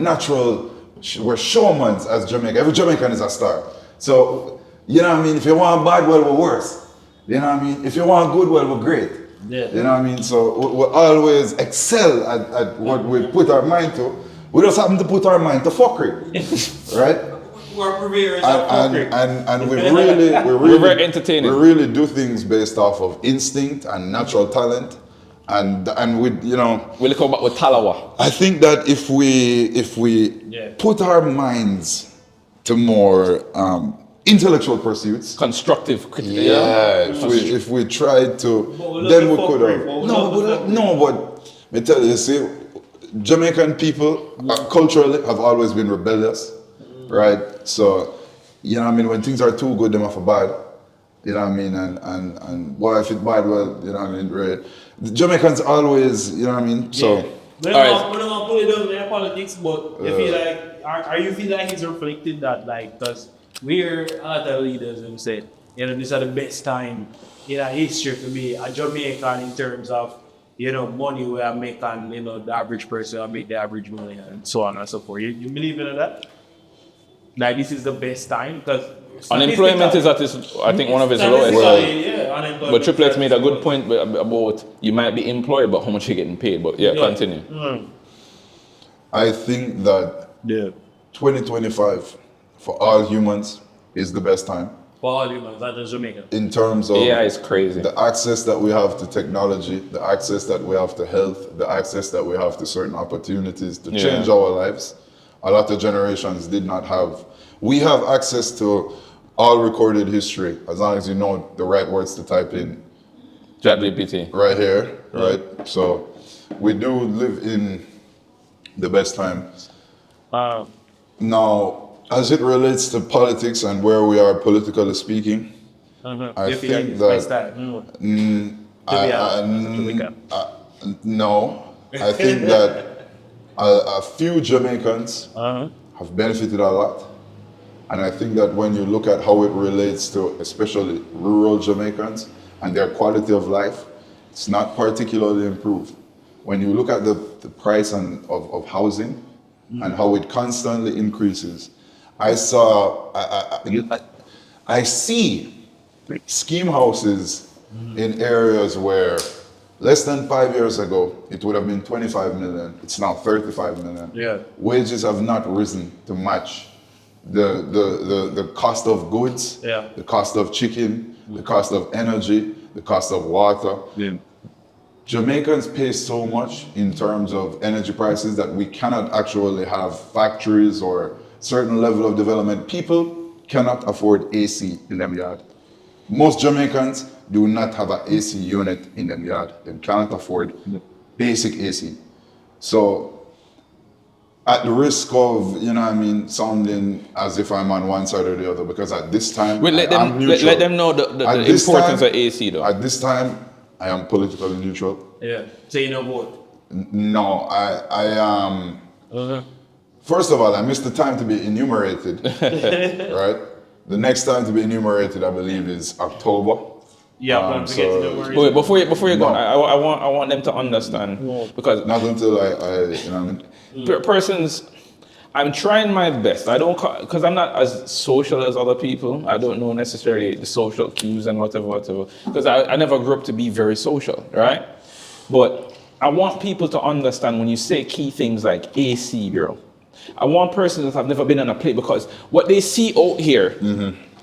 we're showmans as Jamaica. Every Jamaican is a star. So, you know what I mean? If you want bad, well, we're worse. You know what I mean? If you want good, well, we're great. Yeah. You know what I mean? So we always excel at what we put our mind to. We just happen to put our mind to fuckery, right? We're very fuckery. And we're very entertaining. We really do things based off of instinct and natural talent, and with, you know, we'll come back with Talawa. I think that if we put our minds to more intellectual pursuits, constructive, critical. If we tried to, then we could have. No, but me tell you, see, Jamaican people culturally have always been rebellious, right? So, you know what I mean, when things are too good, them have a bad. You know what I mean? And boy, if it bad, well, you know what I mean, right? The Jamaicans always, you know what I mean? So, We don't want to put it down in politics, but you feel like, are you feel like it's reflected that, like, because we're other leaders and said, you know, these are the best time in our history to be a Jamaican in terms of, you know, money we are making, you know, the average person will make the average money and so on and so forth. You believe in that? Like, this is the best time? Because unemployment is at its, I think, one of its lowest. But Triple X made a good point about you might be employed, but how much you're getting paid. But yeah, continue. I think that 2025 for all humans is the best time. For all humans, not just Jamaica. In terms of it's crazy. the access that we have to technology, the access that we have to health, the access that we have to certain opportunities to change our lives. A lot of generations did not have. We have access to all recorded history as long as you know the right words to type in. ChatGPT. Right here, right? So we do live in the best time. Now, as it relates to politics and where we are politically speaking, I think that no, I think that a few Jamaicans have benefited a lot, and I think that when you look at how it relates to especially rural Jamaicans and their quality of life, it's not particularly improved. When you look at the price of housing and how it constantly increases, I see scheme houses in areas where less than 5 years ago, it would have been 25 million. It's now 35 million. Yeah. Wages have not risen to match the cost of goods, the cost of chicken, the cost of energy, the cost of water. Yeah. Jamaicans pay so much in terms of energy prices that we cannot actually have factories or certain level of development. People cannot afford AC in them yard. Most Jamaicans do not have an AC unit in them yard. They cannot afford basic AC. So at the risk of, you know what I mean, sounding as if I'm on one side or the other, because at this time, let them know the importance of AC though. At this time, I am politically neutral. Yeah. So you know vote? No, I am. First of all, I missed the time to be enumerated, right? The next time to be enumerated, I believe, is October. Yeah, Wait, before you go, I want them to understand because not until I you know what I mean. Persons, I'm trying my best. I don't because I'm not as social as other people. I don't know necessarily the social cues and whatever. Because I never grew up to be very social, right? But I want people to understand when you say key things like AC, bro. I want persons that have never been on a plane because what they see out here,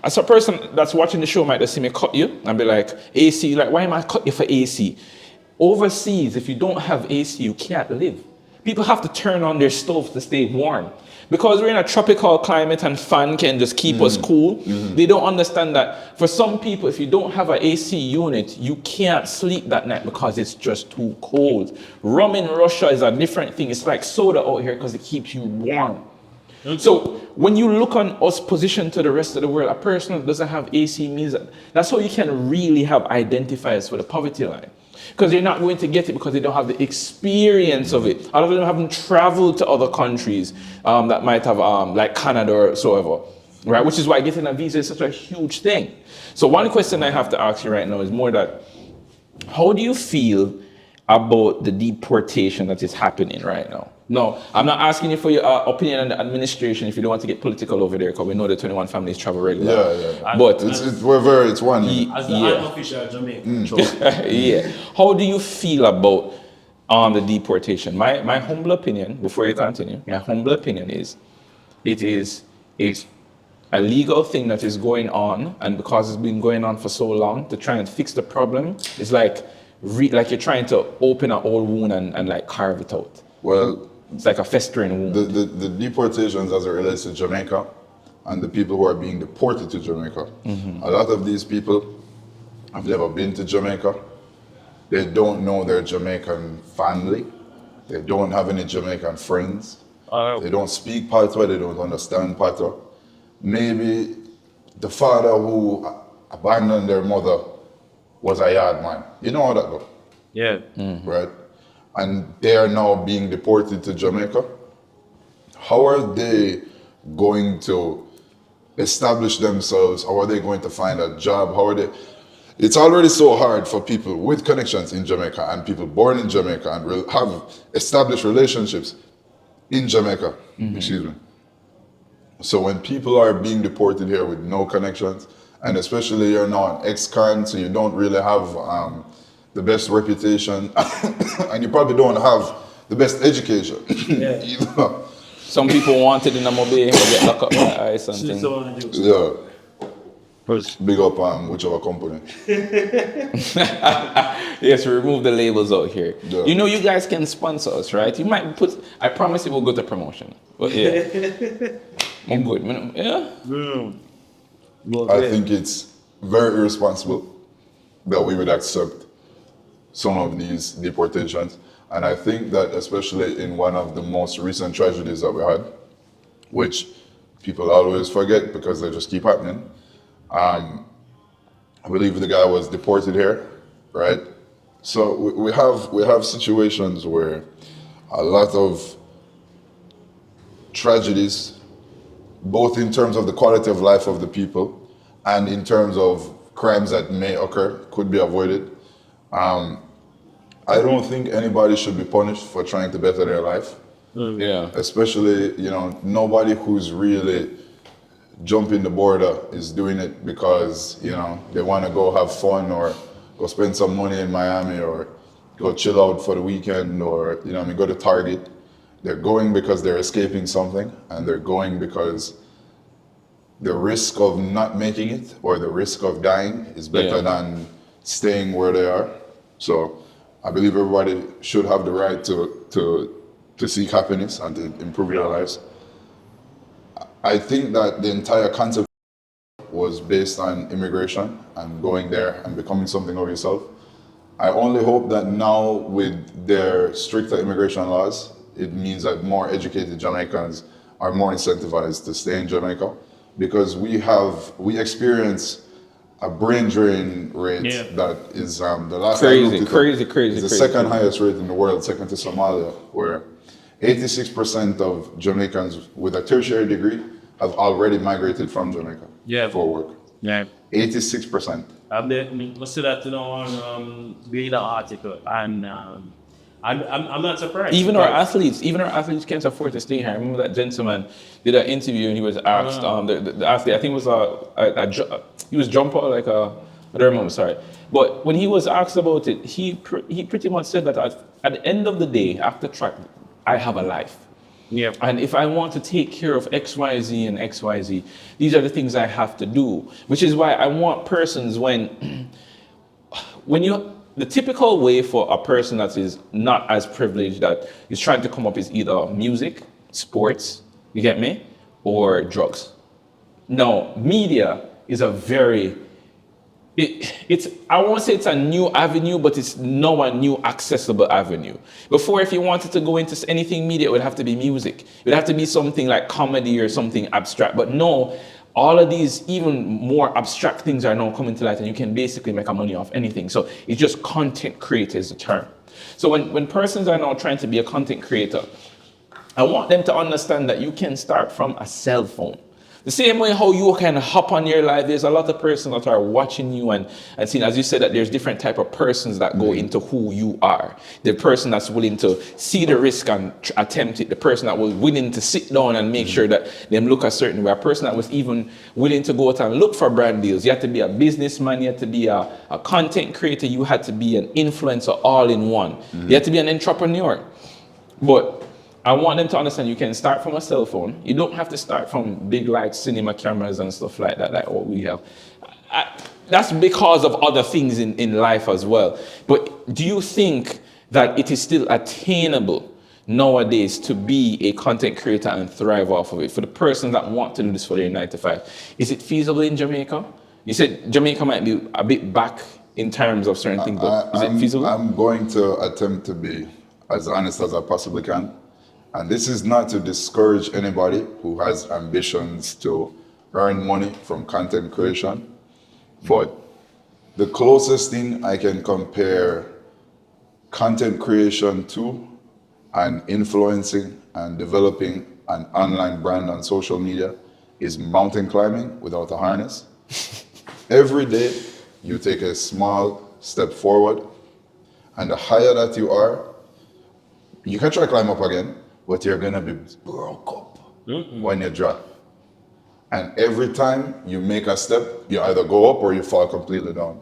as a person that's watching the show might just see me cut you and be like, AC, like, why am I cut you for AC? Overseas, if you don't have AC, you can't live. People have to turn on their stoves to stay warm. Because we're in a tropical climate and fan can just keep us cool, they don't understand that for some people, if you don't have an AC unit, you can't sleep that night because it's just too cold. Rum in Russia is a different thing. It's like soda out here because it keeps you warm. So when you look on us positioned to the rest of the world, a person that doesn't have AC means that's how you can really have identifiers for the poverty line. Because they're not going to get it because they don't have the experience of it. A lot of them haven't traveled to other countries that might have, like Canada or so ever, right? Which is why getting a visa is such a huge thing. So one question I have to ask you right now is more that, how do you feel about the deportation that is happening right now? No, I'm not asking you for your opinion on the administration if you don't want to get political over there, because we know the 21 families travel regularly. Yeah. But it's one. As the unofficial Jamaican. Yeah. How do you feel about the deportation? My humble opinion, before you continue, my humble opinion is it is a legal thing that is going on, and because it's been going on for so long, to try and fix the problem is like you're trying to open an old wound and like carve it out. Well, it's like a festering wound. The deportations as it relates to Jamaica and the people who are being deported to Jamaica, a lot of these people have never been to Jamaica. They don't know their Jamaican family. They don't have any Jamaican friends. Oh. They don't speak patois, they don't understand patois. Maybe the father who abandoned their mother was a yard man. You know how that goes, Yeah. right? And they are now being deported to Jamaica. How are they going to establish themselves? How are they going to find a job? How are they? It's already so hard for people with connections in Jamaica and people born in Jamaica and have established relationships in Jamaica. Excuse me. So when people are being deported here with no connections, and especially you're now an ex-con, so you don't really have the best reputation, and you probably don't have the best education either. Some people wanted in a mobile get locked up by ice and things. Yeah. Big up whichever company. Yes, remove the labels out here. Yeah. You know, you guys can sponsor us, right? You might put, I promise it will go to promotion. But yeah. I'm good. Yeah. I think it's very irresponsible that we would accept some of these deportations. And I think that especially in one of the most recent tragedies that we had, which people always forget because they just keep happening, I believe the guy was deported here, right? So we have situations where a lot of tragedies, both in terms of the quality of life of the people and in terms of crimes that may occur, could be avoided. I don't think anybody should be punished for trying to better their life. Yeah. Especially, nobody who's really jumping the border is doing it because, they want to go have fun or go spend some money in Miami or go chill out for the weekend or, go to Target. They're going because they're escaping something, and they're going because the risk of not making it or the risk of dying is better than staying where they are. So I believe everybody should have the right to seek happiness and to improve their lives. I think that the entire concept was based on immigration and going there and becoming something of yourself. I only hope that now with their stricter immigration laws, it means that more educated Jamaicans are more incentivized to stay in Jamaica, because we experience a brain drain rate that is the last crazy. the second highest rate in the world, second to Somalia, where 86% of Jamaicans with a tertiary degree have already migrated from Jamaica for work. Yeah. 86%. I see that on read an article, and I'm not surprised. Even our athletes can't afford to stay here. I remember that gentleman did an interview and he was asked, the athlete, I think it was he was jumper, I don't remember, sorry. But when he was asked about it, he pretty much said that at the end of the day, after track, I have a life. Yeah. And if I want to take care of XYZ and XYZ, these are the things I have to do. Which is why I want persons when the typical way for a person that is not as privileged, that is trying to come up, is either music, sports, you get me, or drugs. Now, media is a very, I won't say it's a new avenue, but it's now a new accessible avenue. Before, if you wanted to go into anything media, it would have to be music. It would have to be something like comedy or something abstract. But no, all of these even more abstract things are now coming to light, and you can basically make money off anything. So it's just content creator is the term. So when persons are now trying to be a content creator, I want them to understand that you can start from a cell phone. The same way how you can hop on your life, there's a lot of persons that are watching you and seeing, as you said, that there's different type of persons that go into who you are. The person that's willing to see the risk and attempt it. The person that was willing to sit down and make sure that them look a certain way. A person that was even willing to go out and look for brand deals. You had to be a businessman, you had to be a content creator, you had to be an influencer all in one. You had to be an entrepreneur. But I want them to understand you can start from a cell phone. You don't have to start from big like cinema cameras and stuff like that, like what we have. That's because of other things in life as well. But do you think that it is still attainable nowadays to be a content creator and thrive off of it? For the person that want to do this for their 9 to 5, is it feasible in Jamaica? You said Jamaica might be a bit back in terms of certain things, but is it feasible? I'm going to attempt to be as honest as I possibly can. And this is not to discourage anybody who has ambitions to earn money from content creation, but the closest thing I can compare content creation to and influencing and developing an online brand on social media is mountain climbing without a harness. Every day you take a small step forward, and the higher that you are, you can try to climb up again, but you're gonna be broke up when you drop. And every time you make a step, you either go up or you fall completely down.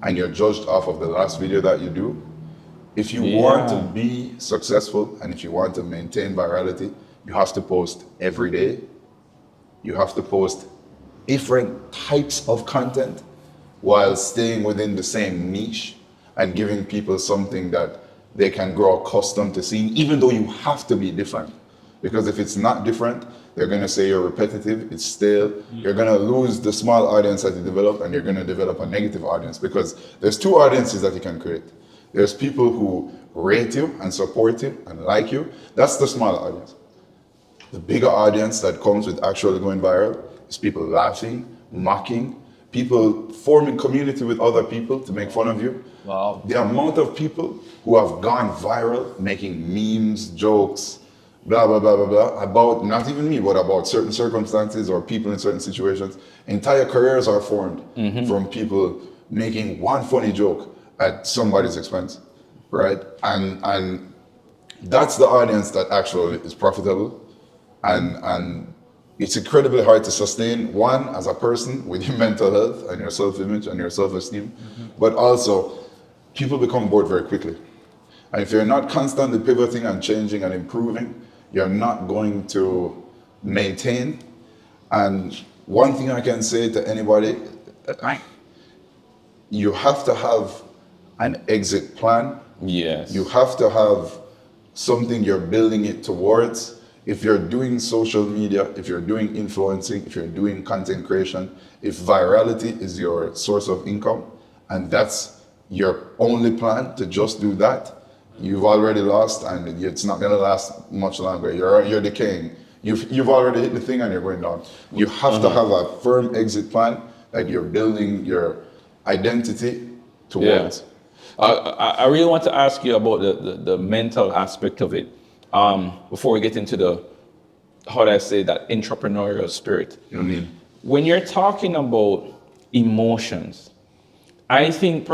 And you're judged off of the last video that you do. If you want to be successful and if you want to maintain virality, you have to post every day. You have to post different types of content while staying within the same niche and giving people something that they can grow accustomed to seeing, even though you have to be different. Because if it's not different, they're gonna say you're repetitive, it's stale, you're gonna lose the small audience that you develop and you're gonna develop a negative audience, because there's two audiences that you can create. There's people who rate you and support you and like you. That's the small audience. The bigger audience that comes with actually going viral is people laughing, mocking, people forming community with other people to make fun of you. Wow. The amount of people who have gone viral making memes, jokes, blah, blah, blah, blah, blah, about not even me, but about certain circumstances or people in certain situations. Entire careers are formed from people making one funny joke at somebody's expense, right? And that's the audience that actually is profitable. And it's incredibly hard to sustain, one, as a person with your mental health and your self-image and your self-esteem, but also people become bored very quickly. And if you're not constantly pivoting and changing and improving, you're not going to maintain. And one thing I can say to anybody, you have to have an exit plan. Yes. You have to have something you're building it towards. If you're doing social media, if you're doing influencing, if you're doing content creation, if virality is your source of income, and that's your only plan to just do that, you've already lost, and it's not gonna last much longer. You're decaying. You've already hit the thing and you're going down. You have to have a firm exit plan that you're building your identity towards. I really want to ask you about the mental aspect of it. Before we get into the, how do I say that, entrepreneurial spirit. You know what I mean? When you're talking about emotions, I think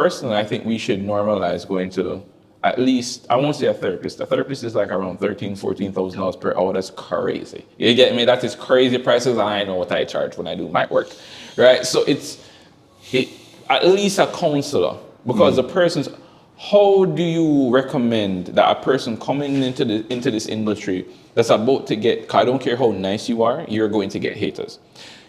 we should normalize going to at least, I won't say a therapist. A therapist is like around $13,000-$14,000 per hour. That's crazy. You get me? That is crazy prices. I know what I charge when I do my work, right? So it's at least a counselor, because the person's. How do you recommend that a person coming into this industry that's about to get, 'cause I don't care how nice you are, you're going to get haters.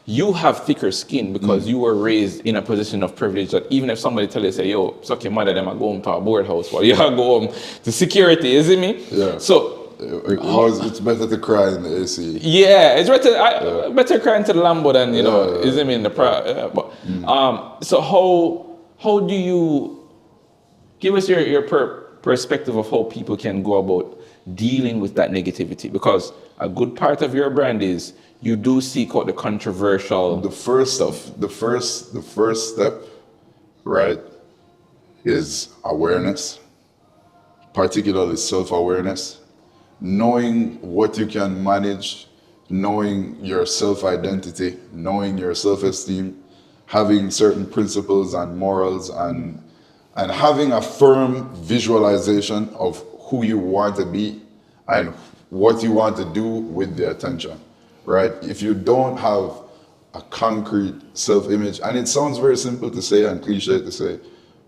You have thicker skin because you were raised in a position of privilege that even if somebody tell you, say, yo, suck your mother, them I go home to a board house, well, you go home to security, you see me? Yeah. So it's better to cry in the AC. yeah, it's better cry into the Lambo than, you see me in the so how do you give us your perspective of how people can go about dealing with that negativity? Because a good part of your brand is you do seek out the controversial stuff. The first step, right, is awareness, particularly self-awareness, knowing what you can manage, knowing your self-identity, knowing your self-esteem, having certain principles and morals, and having a firm visualization of who you want to be and what you want to do with the attention, right? If you don't have a concrete self-image, and it sounds very simple to say and cliche to say,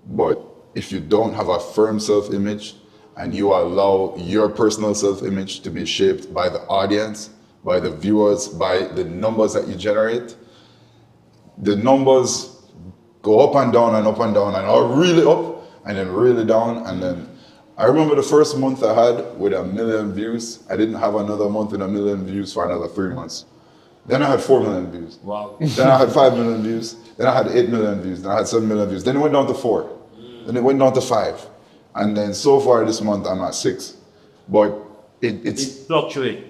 but if you don't have a firm self-image and you allow your personal self-image to be shaped by the audience, by the viewers, by the numbers that you generate, the numbers go up and down and are really up and then really down. And then I remember the first month I had with 1 million views. I didn't have another month with 1 million views for another 3 months. Then I had 4 million views. Wow. Then I had 5 million views. Then I had 8 million views. Then I had 7 million views. Then it went down to 4. Then it went down to 5. And then so far this month I'm at 6. but It it's, fluctuates.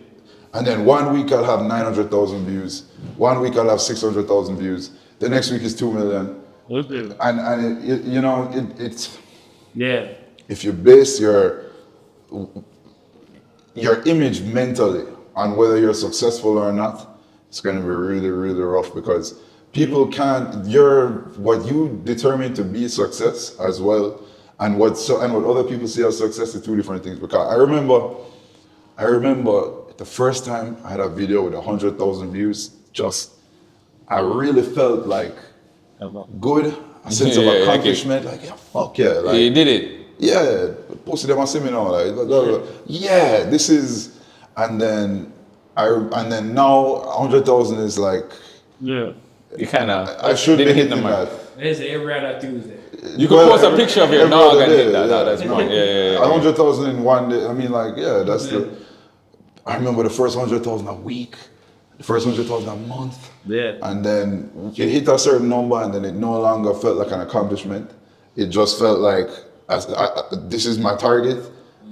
and then 1 week I'll have 900,000 views, 1 week I'll have 600,000 views, the next week is 2 million. Okay. And you know, it's, Yeah. if you base your image mentally on whether you're successful or not, it's going to be really, really rough because people can't, what you determine to be success as well, and what other people see as success is two different things. Because I remember the first time I had a video with 100,000 views, I really felt like good, a sense of accomplishment, like, yeah, fuck yeah. Like, You did it. yeah, posted them on seminar, like, blah, blah, blah. Yeah, this is, and then now 100,000 is like, Yeah. You kind of I should be didn't hit hitting the mark. that. It's every other Tuesday. You could post a picture of your dog and hit that. That's fine. Yeah. 100,000 in one day. I mean, like, yeah, that's I remember the first 100,000 a week, the first 100,000 a month. Yeah. And then it hit a certain number, and then it no longer felt like an accomplishment. It just felt like, this is my target.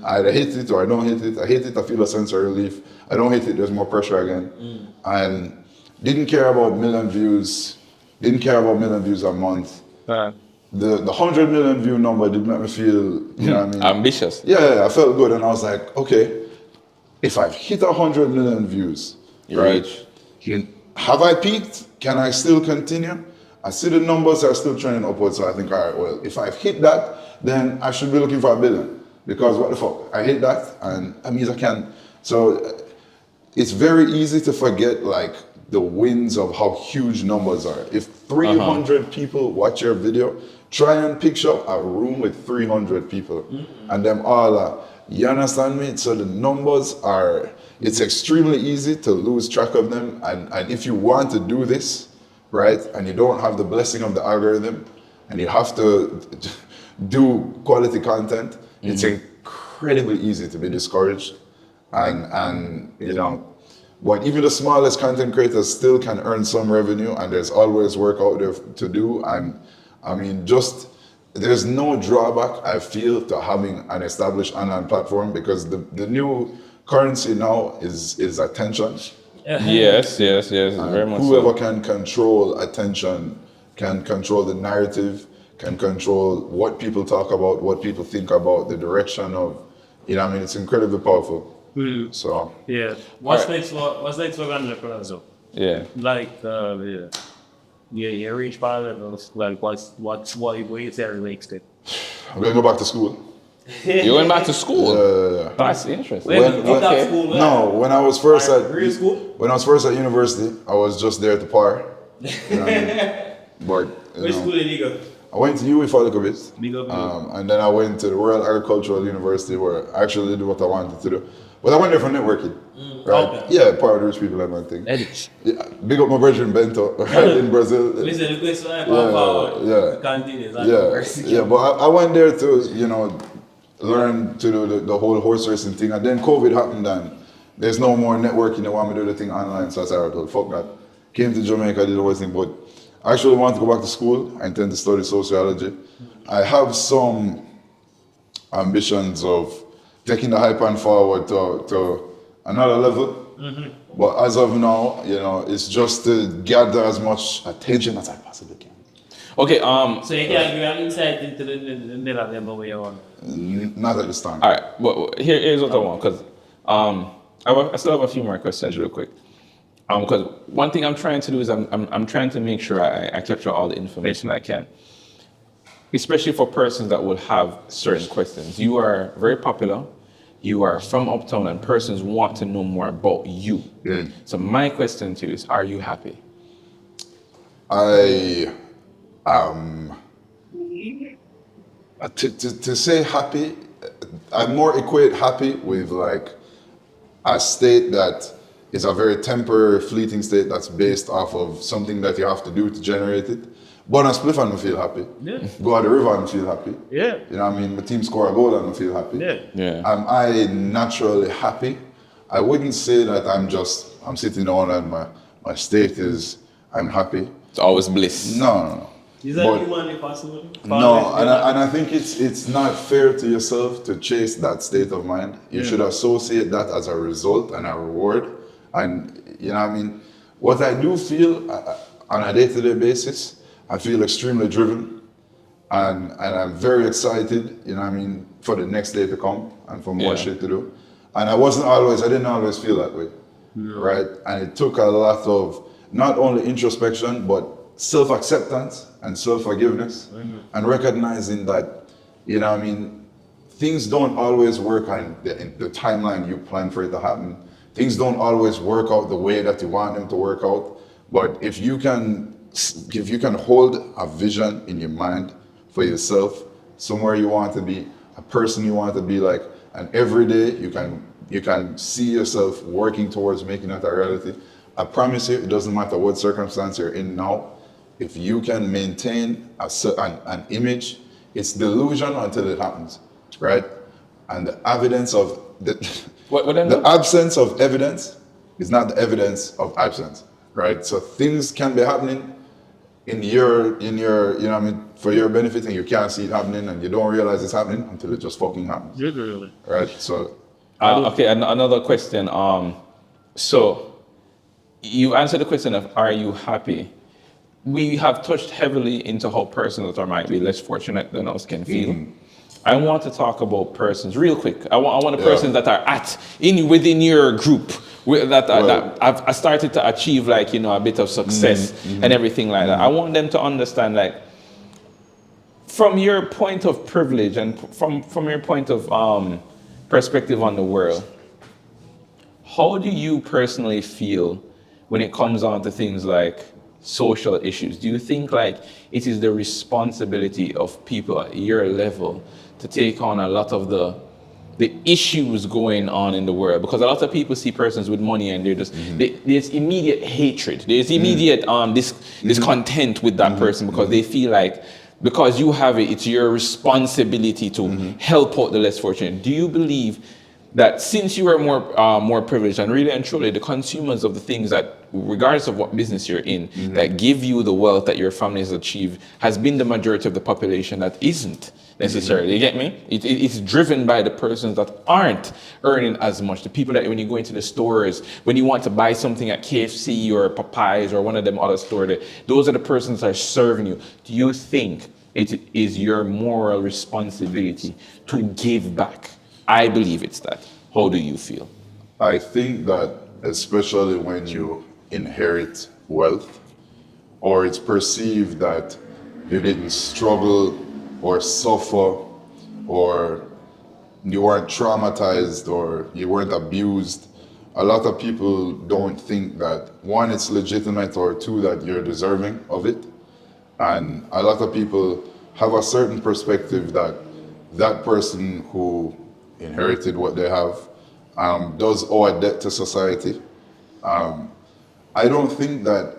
I either hit it or I don't hit it. I hit it, I feel a sense of relief. I don't hit it, there's more pressure again. And didn't care about million views. Didn't care about million views a month. The 100 million view number did make me feel, you know what I mean? Ambitious. Yeah, I felt good, and I was like, okay, if I've hit 100 million views, right? Have I peaked? Can I still continue? I see the numbers are still trending upwards, so I think, all right, well, if I've hit that, then I should be looking for 1 billion. Because what the fuck, I hit that, and that means I can. So it's very easy to forget, like, the wins of how huge numbers are. If 300 people watch your video, try and picture a room with 300 people, and them all are, you understand me? So the numbers are, it's extremely easy to lose track of them, and if you want to do this, right, and you don't have the blessing of the algorithm, and you have to do quality content, it's incredibly easy to be discouraged, and you know, but even the smallest content creators still can earn some revenue, and there's always work out there to do. And I mean, there's no drawback, I feel, to having an established online platform, because the new currency now is attention. Yes, very much Whoever so. can control attention can control the narrative, can control what people talk about, what people think about, the direction of, you know what I mean? It's incredibly powerful. So Yeah. What's next for Ganja? Yeah. Like, you reach part of those, like, what you say relates to? I'm gonna go back to school. You went back to school? Yeah. That's interesting. When I was first real school? When I was first at university, I was just there to par. You know what I mean? But Which school did you go? I went to UE for a little bit. Big up, And then I went to the Royal Agricultural University, where I actually did what I wanted to do. But I went there for networking. Right? Okay. Yeah, part of the rich people and my thing. Yeah, big up my brethren Bento in Brazil. Listen, the question I Yeah. continue. Yeah, but I went there to, you know, learn to do the whole horse racing thing, and then COVID happened, and there's no more networking. They want me to do the thing online, so I said, all right, well, fuck that. Came to Jamaica, did the whole thing, but I actually want to go back to school. I intend to study sociology. I have some ambitions of taking the hype and forward to another level. But as of now, you know, it's just to gather as much attention as I possibly can. Okay, So you can give an insight into the middle level where you want. Not at this time. all right. Well, here's what I want, because I still have a few more questions real quick. Because one thing I'm trying to do is I'm trying to make sure I capture all the information I can, especially for persons that will have certain questions. You are very popular. You are from Uptown, and persons want to know more about you. So my question to you is, are you happy? To say happy, I more equate happy with like a state that is a very temporary, fleeting state that's based off of something that you have to do to generate it. But on a spliff, I feel happy. Yeah. Go out the river and feel happy. Yeah. You know what I mean? My team score a goal and I feel happy. Yeah. Am I naturally happy? I wouldn't say that I'm sitting down and my state is, I'm happy. It's always bliss. No. Is that humanly possible? No, and I think it's not fair to yourself to chase that state of mind. You should associate that as a result and a reward. And you know what I mean? What I do feel on a day-to-day basis, I feel extremely driven and I'm very excited, you know what I mean, for the next day to come and for more shit to do. And I didn't always feel that way, right? And it took a lot of not only introspection, but self-acceptance and self-forgiveness and recognizing that, you know what I mean, things don't always work on the timeline you plan for it to happen. Things don't always work out the way that you want them to work out. But if you can hold a vision in your mind for yourself, somewhere you want to be, a person you want to be like, and every day you can see yourself working towards making that a reality. I promise you, it doesn't matter what circumstance you're in now, if you can maintain an image, it's delusion until it happens, right? And the evidence of the absence of evidence is not the evidence of absence, right? So things can be happening in your, you know what I mean, for your benefit, and you can't see it happening and you don't realize it's happening until it just fucking happens. Literally. Right? So okay, another question. So you answered the question of are you happy? We have touched heavily into how persons that might be less fortunate than us can feel. I want to talk about persons real quick. I want the persons that are within your group that I've started to achieve like, you know, a bit of success and everything like that. I want them to understand, like, from your point of privilege and from your point of perspective on the world, how do you personally feel when it comes on to things like social issues? Do you think like it is the responsibility of people at your level to take on a lot of the issues going on in the world? Because a lot of people see persons with money and they're just there's immediate hatred, there's immediate discontent with that person because they feel like because you have it, it's your responsibility to help out the less fortunate. Do you believe that since you are more privileged and really and truly the consumers of the things that, regardless of what business you're in, that give you the wealth that your family has achieved, has been the majority of the population that isn't necessarily, you get me? It's driven by the persons that aren't earning as much. The people that when you go into the stores, when you want to buy something at KFC or Popeyes or one of them other stores, those are the persons that are serving you. Do you think it is your moral responsibility to give back? I believe it's that. How do you feel? I think that especially when you inherit wealth or it's perceived that you didn't struggle or suffer or you weren't traumatized or you weren't abused, a lot of people don't think that, one, it's legitimate, or two, that you're deserving of it. And a lot of people have a certain perspective that that person who inherited what they have does owe a debt to society. I don't think that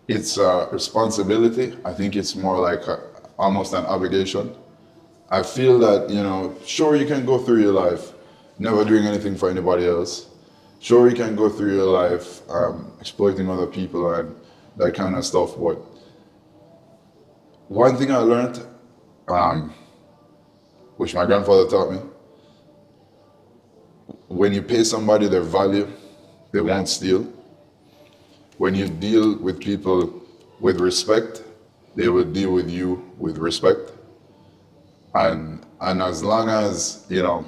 it's a responsibility. I think it's more like almost an obligation. I feel that, you know, sure, you can go through your life never doing anything for anybody else. Sure, you can go through your life exploiting other people and that kind of stuff. But one thing I learned, which my grandfather taught me, when you pay somebody their value, they won't steal. When you deal with people with respect, they will deal with you with respect. And as long as, you know,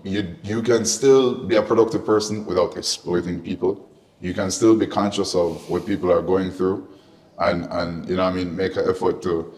you can still be a productive person without exploiting people. You can still be conscious of what people are going through and you know what I mean, make an effort to.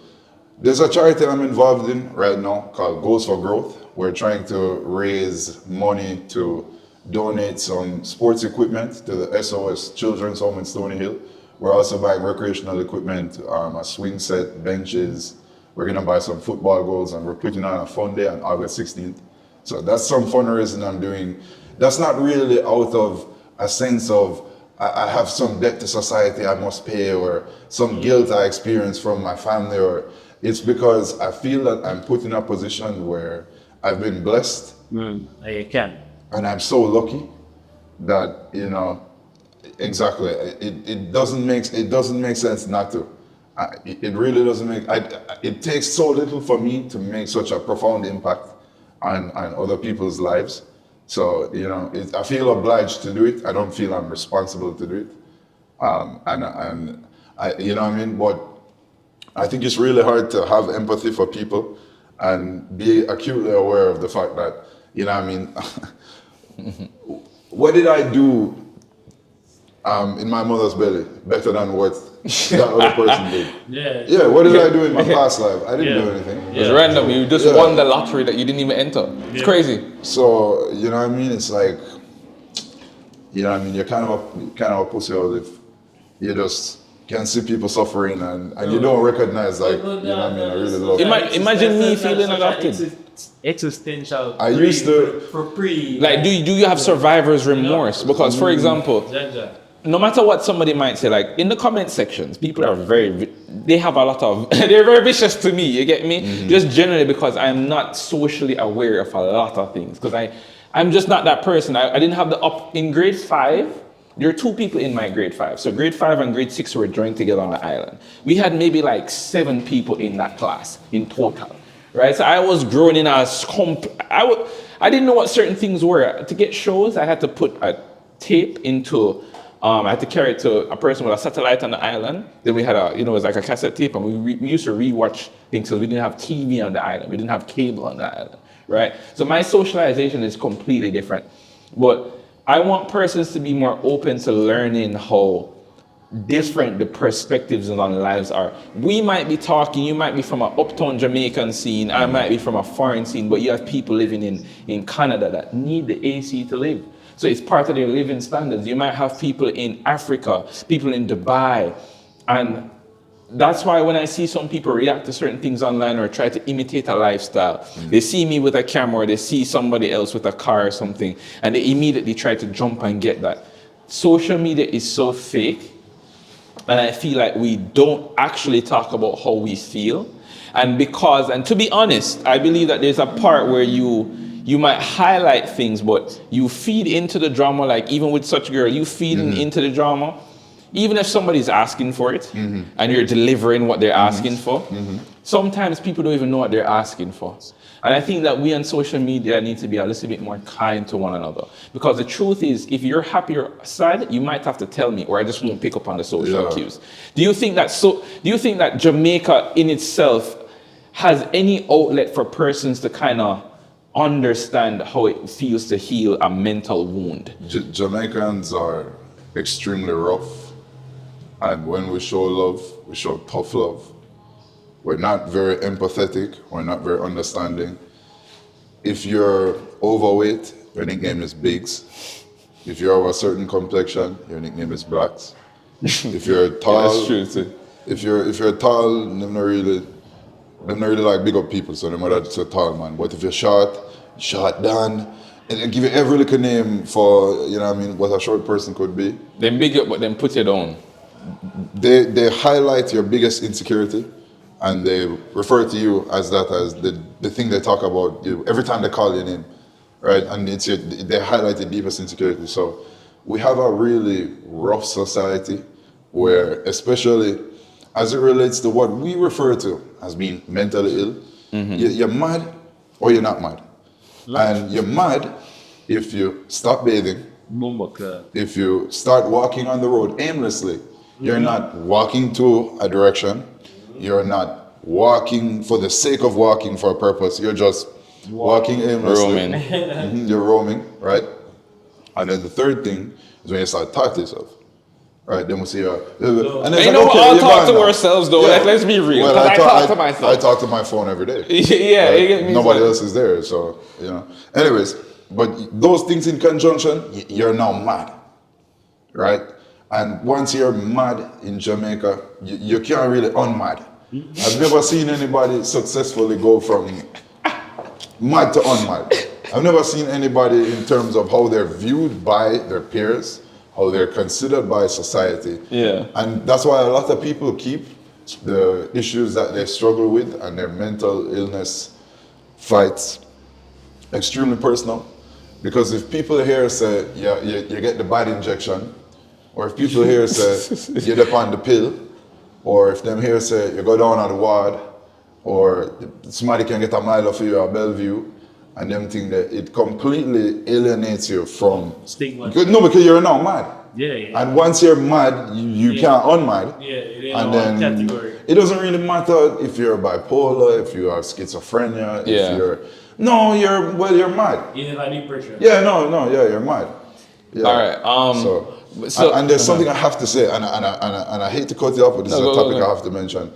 There's a charity I'm involved in right now called Goals for Growth. We're trying to raise money to donate some sports equipment to the SOS Children's Home in Stony Hill. We're also buying recreational equipment, a swing set, benches. We're gonna buy some football goals, and we're putting on a fun day on August 16th. So that's some fundraising I'm doing. That's not really out of a sense of I have some debt to society I must pay, or some guilt I experience from my family, or it's because I feel that I'm put in a position where I've been blessed. You can. And I'm so lucky that, you know, exactly, it doesn't make sense not to. It really doesn't make, it takes so little for me to make such a profound impact on other people's lives. So, you know, I feel obliged to do it. I don't feel I'm responsible to do it. And I, you know what I mean? But I think it's really hard to have empathy for people and be acutely aware of the fact that, you know what I mean? What did I do in my mother's belly better than what that other person did? Yeah, what did I do in my past life? I didn't do anything. It was random. You just won the lottery that you didn't even enter. It's crazy. So, you know what I mean? It's like, you know what I mean? You're kind of a pussy out if you just can see people suffering and you don't recognize, like, you know what I mean? I really love it. Imagine me feeling adopted. Existential. I used to, for pre. Like, do you have survivor's remorse? Because, for example, no matter what somebody might say, like in the comment sections, people are they have a lot of, they're very vicious to me, you get me? Just generally because I'm not socially aware of a lot of things. Because I'm just not that person. I didn't have in grade 5, there were 2 people in my grade 5. So grade 5 and grade 6 were joined together on the island. We had maybe like 7 people in that class in total, right? So I was growing in as, I didn't know what certain things were. To get shows, I had to put a tape into, I had to carry it to a person with a satellite on the island. Then we had it was like a cassette tape, and we used to rewatch things because we didn't have TV on the island. We didn't have cable on the island, right? So my socialization is completely different. But I want persons to be more open to learning how different the perspectives on lives are. We might be talking, you might be from an uptown Jamaican scene, I might be from a foreign scene, but you have people living in Canada that need the AC to live. So it's part of their living standards. You might have people in Africa, people in Dubai. And that's why when I see some people react to certain things online or try to imitate a lifestyle, they see me with a camera, or they see somebody else with a car or something, and they immediately try to jump and get that. Social media is so fake, and I feel like we don't actually talk about how we feel. And to be honest, I believe that there's a part where you might highlight things, but you feed into the drama, like even with such girl, you feeding into the drama. Even if somebody's asking for it and you're delivering what they're asking for, sometimes people don't even know what they're asking for. And I think that we on social media need to be a little bit more kind to one another. Because the truth is, if you're happier side, you might have to tell me, or I just won't pick up on the social cues. Do you think that Jamaica in itself has any outlet for persons to kind of understand how it feels to heal a mental wound? Jamaicans are extremely rough. And when we show love, we show tough love. We're not very empathetic. We're not very understanding. If you're overweight, your nickname is Bigs. If you're of a certain complexion, your nickname is Blacks. If you're tall, that's true too. If you're tall, them not really like big up people, so they're not that's a tall man. But if you're short down, and they give you every little name for, you know what I mean, what a short person could be. Then big up, but then put you down. They highlight your biggest insecurity, and they refer to you as the thing they talk about you every time they call your name, right? And they highlight the deepest insecurity. So we have a really rough society where, especially as it relates to what we refer to as being mentally ill, you're mad or you're not mad. And you're mad if you stop bathing, if you start walking on the road aimlessly. You're not walking to a direction. You're not walking for the sake of walking for a purpose. You're just walking aimlessly. Roaming. You're roaming, right? And then the third thing is when you start talking to yourself. Right, then we see and then all talk to ourselves though. Yeah. Like, let's be real. Well, I talk to myself. I talk to my phone every day. Yeah, right? you get me. Nobody else is there, so you know. Anyways, but those things in conjunction, you're now mad, right? And once you're mad in Jamaica, you can't really unmad. I've never seen anybody successfully go from mad to unmad. I've never seen anybody in terms of how they're viewed by their peers, how they're considered by society. Yeah. And that's why a lot of people keep the issues that they struggle with and their mental illness fights extremely personal. Because if people here say, yeah, you get the bad injection, or if people here say, you're up on the pill, or if them here say you go down at the ward, or somebody can get a mile for you at Bellevue, and them think that it completely alienates you from Stigma. No, because you're now mad. Yeah. And once you're mad, you can't unmad. Yeah, And then category. it doesn't really matter if you're bipolar, if you have schizophrenia, if you're you're mad. You have depression. Yeah, you're mad. Yeah. All right. So and there's something I have to say, and I hate to cut you off, but this is a topic I have to mention,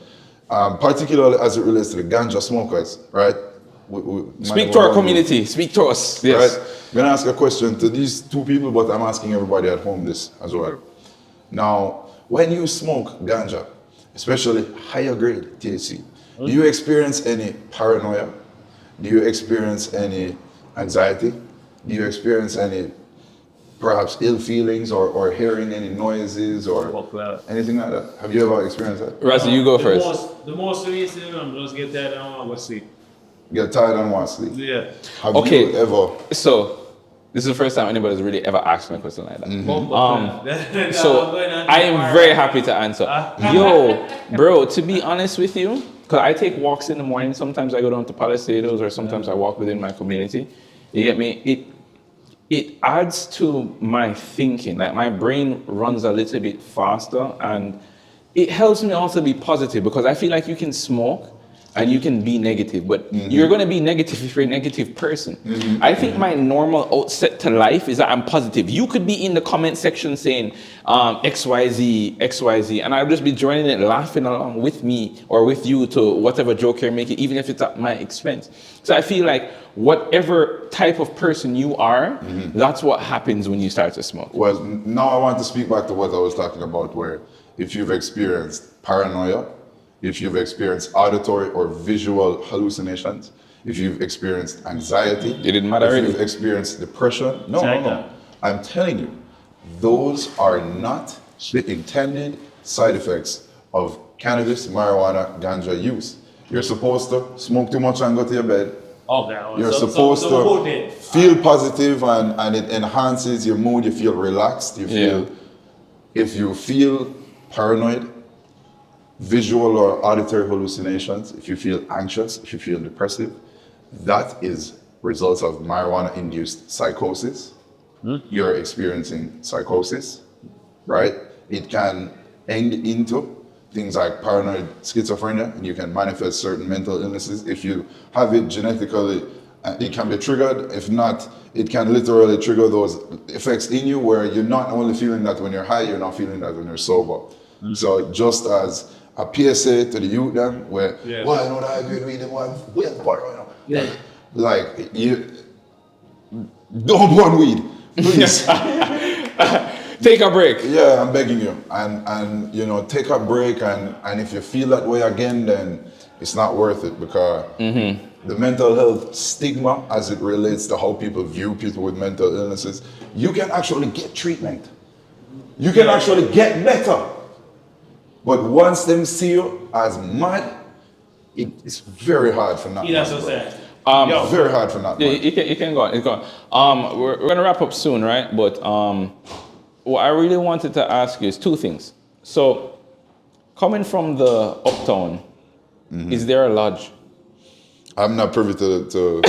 particularly as it relates to the ganja smokers, right? Speak to our community. Speak to us. Yes. Right? I'm gonna ask a question to these two people, but I'm asking everybody at home this as well. Now, when you smoke ganja, especially higher grade THC, do you experience any paranoia? Do you experience any anxiety? Do you experience any perhaps ill feelings or hearing any noises or anything like that? Have you ever experienced that? Razzie, you go first. The most recent one, just get that and want to go sleep. Get tired and want to sleep? Yeah. Have you ever? So, this is the first time anybody's really ever asked me a question like that. So, I am very happy to answer. Yo, bro, to be honest with you, because I take walks in the morning, sometimes I go down to Palisados or sometimes I walk within my community. You get me? It adds to my thinking. Like my brain runs a little bit faster, and it helps me also be positive because I feel like you can smoke and you can be negative, but you're going to be negative if you're a negative person. I think my normal outset to life is that I'm positive. You could be in the comment section saying XYZ, and I'll just be joining it, laughing along with me or with you to whatever joke you're making, even if it's at my expense. So I feel like whatever type of person you are, that's what happens when you start to smoke. Well, now I want to speak back to what I was talking about, where if you've experienced paranoia, if you've experienced auditory or visual hallucinations, if you've experienced anxiety, it didn't matter. If you've experienced depression, no. I'm telling you, those are not the intended side effects of cannabis, marijuana, ganja use. You're supposed to smoke too much and go to your bed. You're supposed to feel positive and it enhances your mood. You feel relaxed. You feel, if you feel paranoid, visual or auditory hallucinations, if you feel anxious, if you feel depressive, that is results of marijuana-induced psychosis. You're experiencing psychosis, right? It can end into things like paranoid schizophrenia, and you can manifest certain mental illnesses. If you have it genetically, it can be triggered. If not, it can literally trigger those effects in you where you're not only feeling that when you're high, you're not feeling that when you're sober. So just as a PSA to the youth them, where, well, I know that I agree with them, like, you don't burn weed, please. Take a break. Yeah, I'm begging you. And you know, take a break, and if you feel that way again, then it's not worth it, because the mental health stigma as it relates to how people view people with mental illnesses, you can actually get treatment. You can actually get better. But once them see you as mad, it's very hard for not. That's what I'm saying. Very hard for not. Yeah, you can go on. You can go on. We're gonna wrap up soon, right? But what I really wanted to ask you is two things. So, coming from the uptown, is there a lodge? I'm not privy to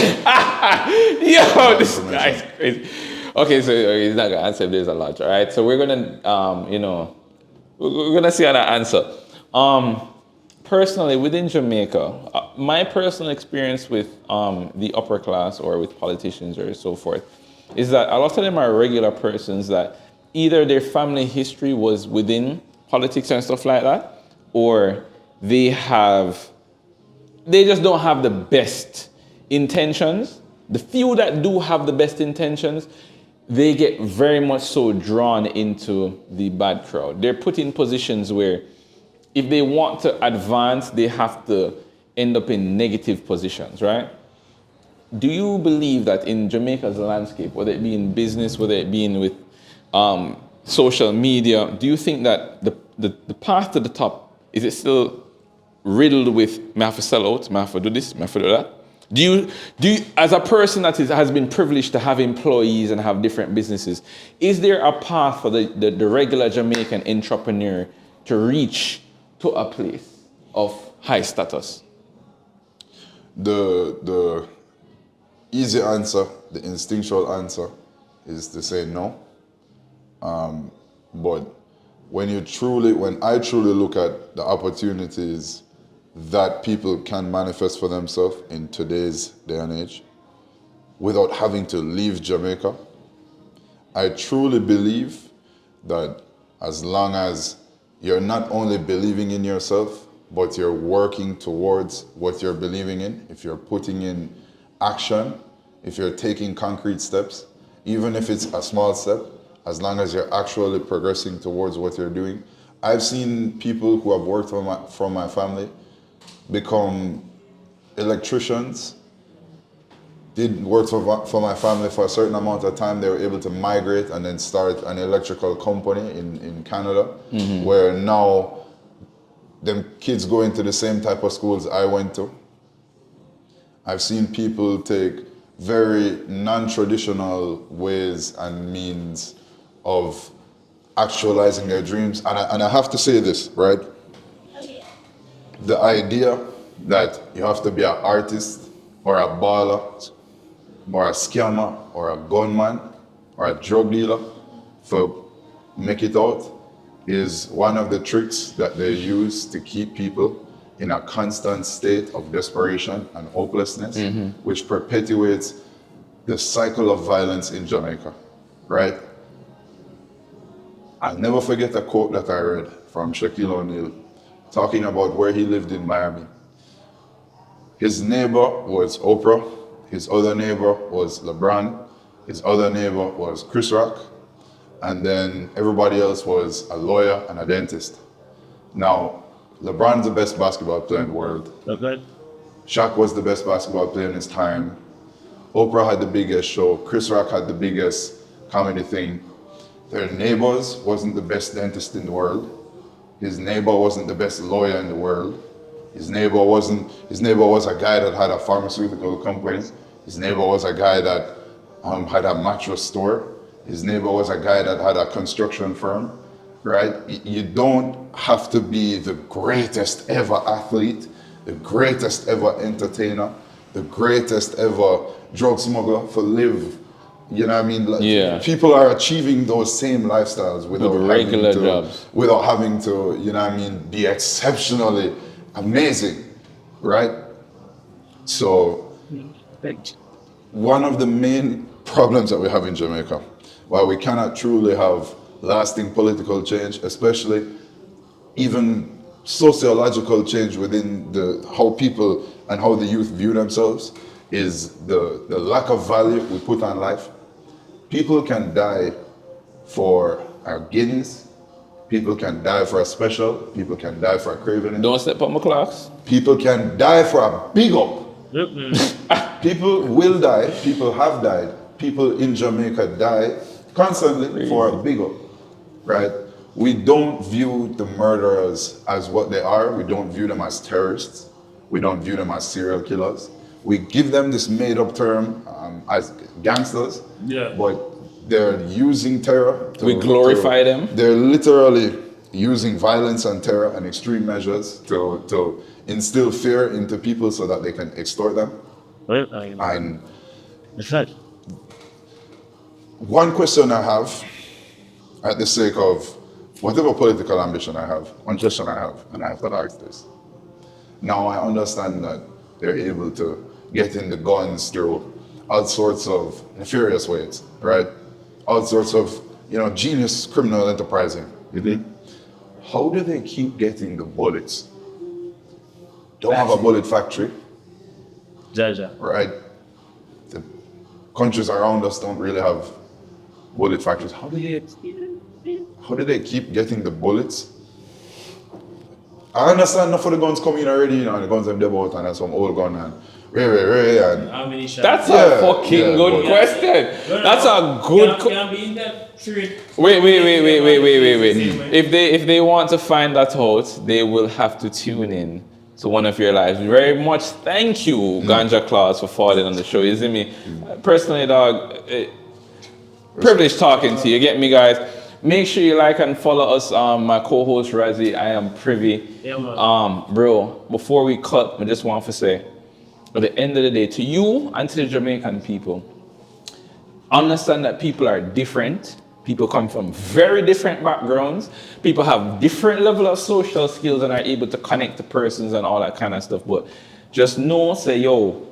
Yo, this guy's crazy. Okay, so he's not gonna answer if there's a lodge, all right? So we're gonna, we're gonna see how that answer. Personally, within Jamaica, my personal experience with the upper class or with politicians or so forth is that a lot of them are regular persons that either their family history was within politics and stuff like that, or they just don't have the best intentions. The few that do have the best intentions, they get very much so drawn into the bad crowd. They're put in positions where if they want to advance, they have to end up in negative positions, right? Do you believe that in Jamaica's landscape, whether it be in business, whether it be in with social media, do you think that the path to the top, is it still riddled with, may I have to sell out, may I have to do this, may I have to do that? Do you, as a person that has been privileged to have employees and have different businesses, is there a path for the regular Jamaican entrepreneur to reach to a place of high status? The easy answer, the instinctual answer, is to say no. But when I truly look at the opportunities that people can manifest for themselves in today's day and age, without having to leave Jamaica, I truly believe that as long as you're not only believing in yourself, but you're working towards what you're believing in, if you're putting in action, if you're taking concrete steps, even if it's a small step, as long as you're actually progressing towards what you're doing. I've seen people who have worked from my family become electricians, did work for my family for a certain amount of time. They were able to migrate and then start an electrical company in Canada, where now them kids go into the same type of schools I went to. I've seen people take very non-traditional ways and means of actualizing their dreams. And I have to say this, right? The idea that you have to be an artist or a baller or a scammer or a gunman or a drug dealer for make it out is one of the tricks that they use to keep people in a constant state of desperation and hopelessness, which perpetuates the cycle of violence in Jamaica, right? I'll never forget a quote that I read from Shaquille O'Neal talking about where he lived in Miami. His neighbor was Oprah, his other neighbor was LeBron, his other neighbor was Chris Rock, and then everybody else was a lawyer and a dentist. Now, LeBron's the best basketball player in the world. Okay. Shaq was the best basketball player in his time. Oprah had the biggest show. Chris Rock had the biggest comedy thing. Their neighbors wasn't the best dentist in the world. His neighbor wasn't the best lawyer in the world. His neighbor was a guy that had a pharmaceutical company. His neighbor was a guy that had a mattress store. His neighbor was a guy that had a construction firm, right? You don't have to be the greatest ever athlete, the greatest ever entertainer, the greatest ever drug smuggler for live. You know what I mean? Like, people are achieving those same lifestyles without regular jobs. Without having to, you know what I mean, be exceptionally amazing, right? So, one of the main problems that we have in Jamaica, while we cannot truly have lasting political change, especially even sociological change within how people and how the youth view themselves, is the lack of value we put on life. People can die for a Guinness, people can die for a special, people can die for a craving. Don't step on my clocks. People can die for a big up. People will die, people have died, people in Jamaica die constantly for a big up, right? We don't view the murderers as what they are. We don't view them as terrorists. We don't view them as serial killers. We give them this made-up term as gangsters, but they're using terror. We glorify them. They're literally using violence and terror and extreme measures to instill fear into people so that they can extort them. And one question I have, at the sake of whatever political ambition I have, one question I have, and I have to ask this. Now I understand that they're able to get in the guns through all sorts of nefarious ways, right? All sorts of, genius criminal enterprising. How do they keep getting the bullets? Don't have a bullet factory. Ganja. Right? The countries around us don't really have bullet factories. How do they keep getting the bullets? I understand enough of the guns coming already, and the guns have debuted and some old gun and and How many shots? That's a fucking good question. That's a good Can be in that street. Wait. If they want to find that out, they will have to tune in to one of your lives. Very much thank you, Ganja 1clauze, for falling on the show. You see me? Personally, dog, privileged talking to you. Get me, guys? Make sure you like and follow us. My co-host Razzie, I am privy. Yeah, man. Bro, before we cut, I just want to say, at the end of the day, to you and to the Jamaican people, understand that people are different. People come from very different backgrounds. People have different level of social skills and are able to connect to persons and all that kind of stuff. But just know, say, yo,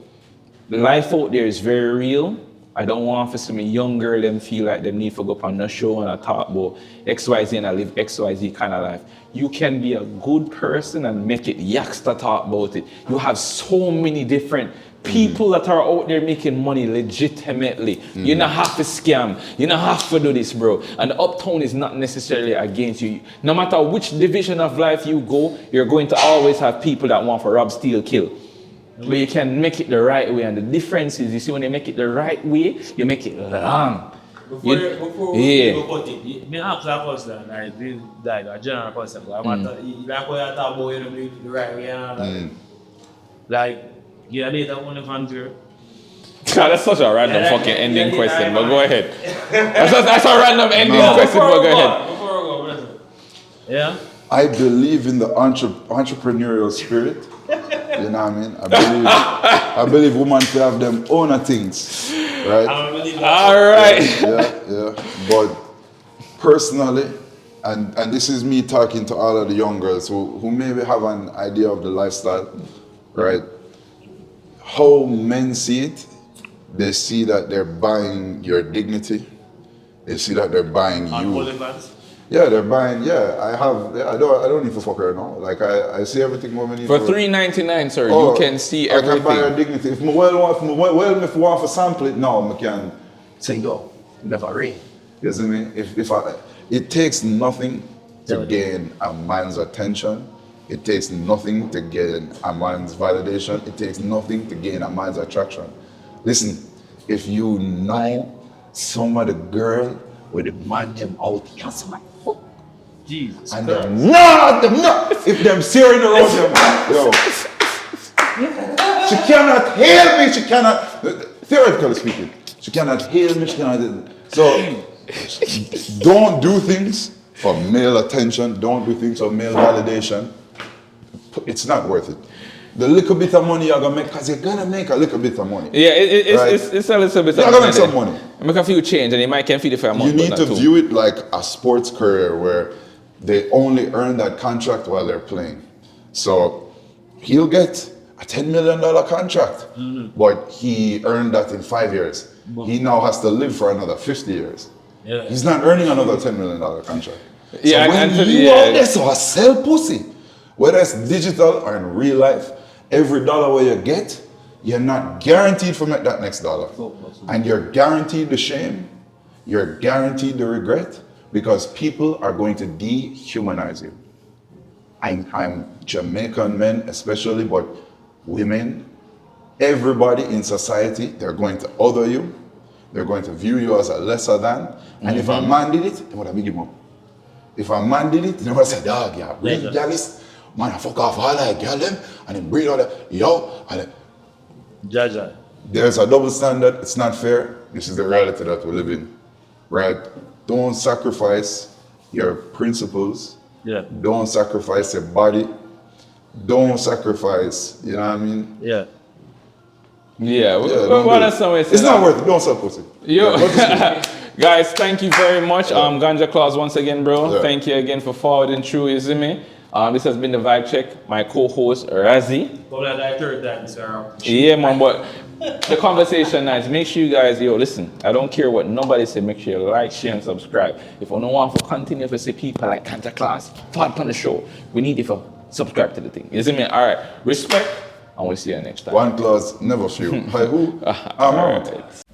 life out there is very real. I don't want for some young girl them feel like they need to go up on the show and I talk about XYZ and I live XYZ kind of life. You can be a good person and make it yaks to talk about it. You have so many different people that are out there making money legitimately. You don't have to scam. You don't have to do this, bro. And the uptown is not necessarily against you. No matter which division of life you go, you're going to always have people that want to rob, steal, kill. But you can make it the right way. And the difference is, you see, when you make it the right way, you make it long. Before we go put it, me ask that question, like, this like a general question, but I'm like what you talk about, you know, make it the right way and all that. Like, you date a only fan girl. God, that's such a random fucking ending question, but go ahead. That's a random ending question, but go ahead. Before we go, brother. Yeah? I believe in the entrepreneurial spirit. You know what I mean? I believe women to have them own things, right? I don't believe that. All right. Yeah. But personally, and this is me talking to all of the young girls who maybe have an idea of the lifestyle, right? How men see it, they see that they're buying your dignity. They see that they're buying you. Yeah, they're buying. Yeah, I don't need to fuck her now. Like I see everything women need for $3.99, sir. You can see everything. I can buy her dignity. If I want to sample it now, I can say yo, never rain. You see me? It takes nothing to gain a man's attention. It takes nothing to gain a man's validation. It takes nothing to gain a man's attraction. Listen, if you know some of the girl with the man them out, you say, my fuck. Jesus. And them not. If them searing around them, yo. She cannot heal me. She cannot, theoretically speaking, she cannot heal me. She cannot. So don't do things for male attention. Don't do things for male validation. It's not worth it. The little bit of money you're gonna make, because you're gonna make a little bit of money. Yeah, it's a little bit of money. You're gonna make some money. Make a few change and you might can feed it for a month. You need to view it like a sports career where they only earn that contract while they're playing. So he'll get a $10 million contract, but he earned that in 5 years. He now has to live for another 50 years. Yeah. He's not earning another $10 million contract. Yeah, so when you out there, so I sell pussy, whether it's digital or in real life, every dollar where you get, you're not guaranteed to make that next dollar. And you're guaranteed the shame, you're guaranteed the regret, because people are going to dehumanize you. I'm Jamaican men especially, but women, everybody in society, they're going to other you, they're going to view you as a lesser than, and if a man did it, they would have big him up. If a man did it, they would have said, dog, yeah, bring gallus, man, I fuck off all that girl them, and then bring all that, yo, and then, Jaja. there's a double standard, it's not fair. This is the reality that we live in, right? Don't sacrifice your principles. Yeah. Don't sacrifice your body. Don't sacrifice, you know what I mean? Yeah. It's not worth it. Don't sell pussy. Yo. Guys, thank you very much. Ganja 1clauze once again, bro. Yeah. Thank you again for forwarding through, you see me? This has been the Vibe Check. My co-host, Razzie. Yeah, man, but the conversation nice. Make sure you guys, listen, I don't care what nobody say. Make sure you like, share, and subscribe. If you don't want to continue to see people like Ganja 1clauze, part on the show, we need you to subscribe to the thing. You see me? All right. Respect, and we'll see you next time. 1clauze, never feel. Hi, who? All right.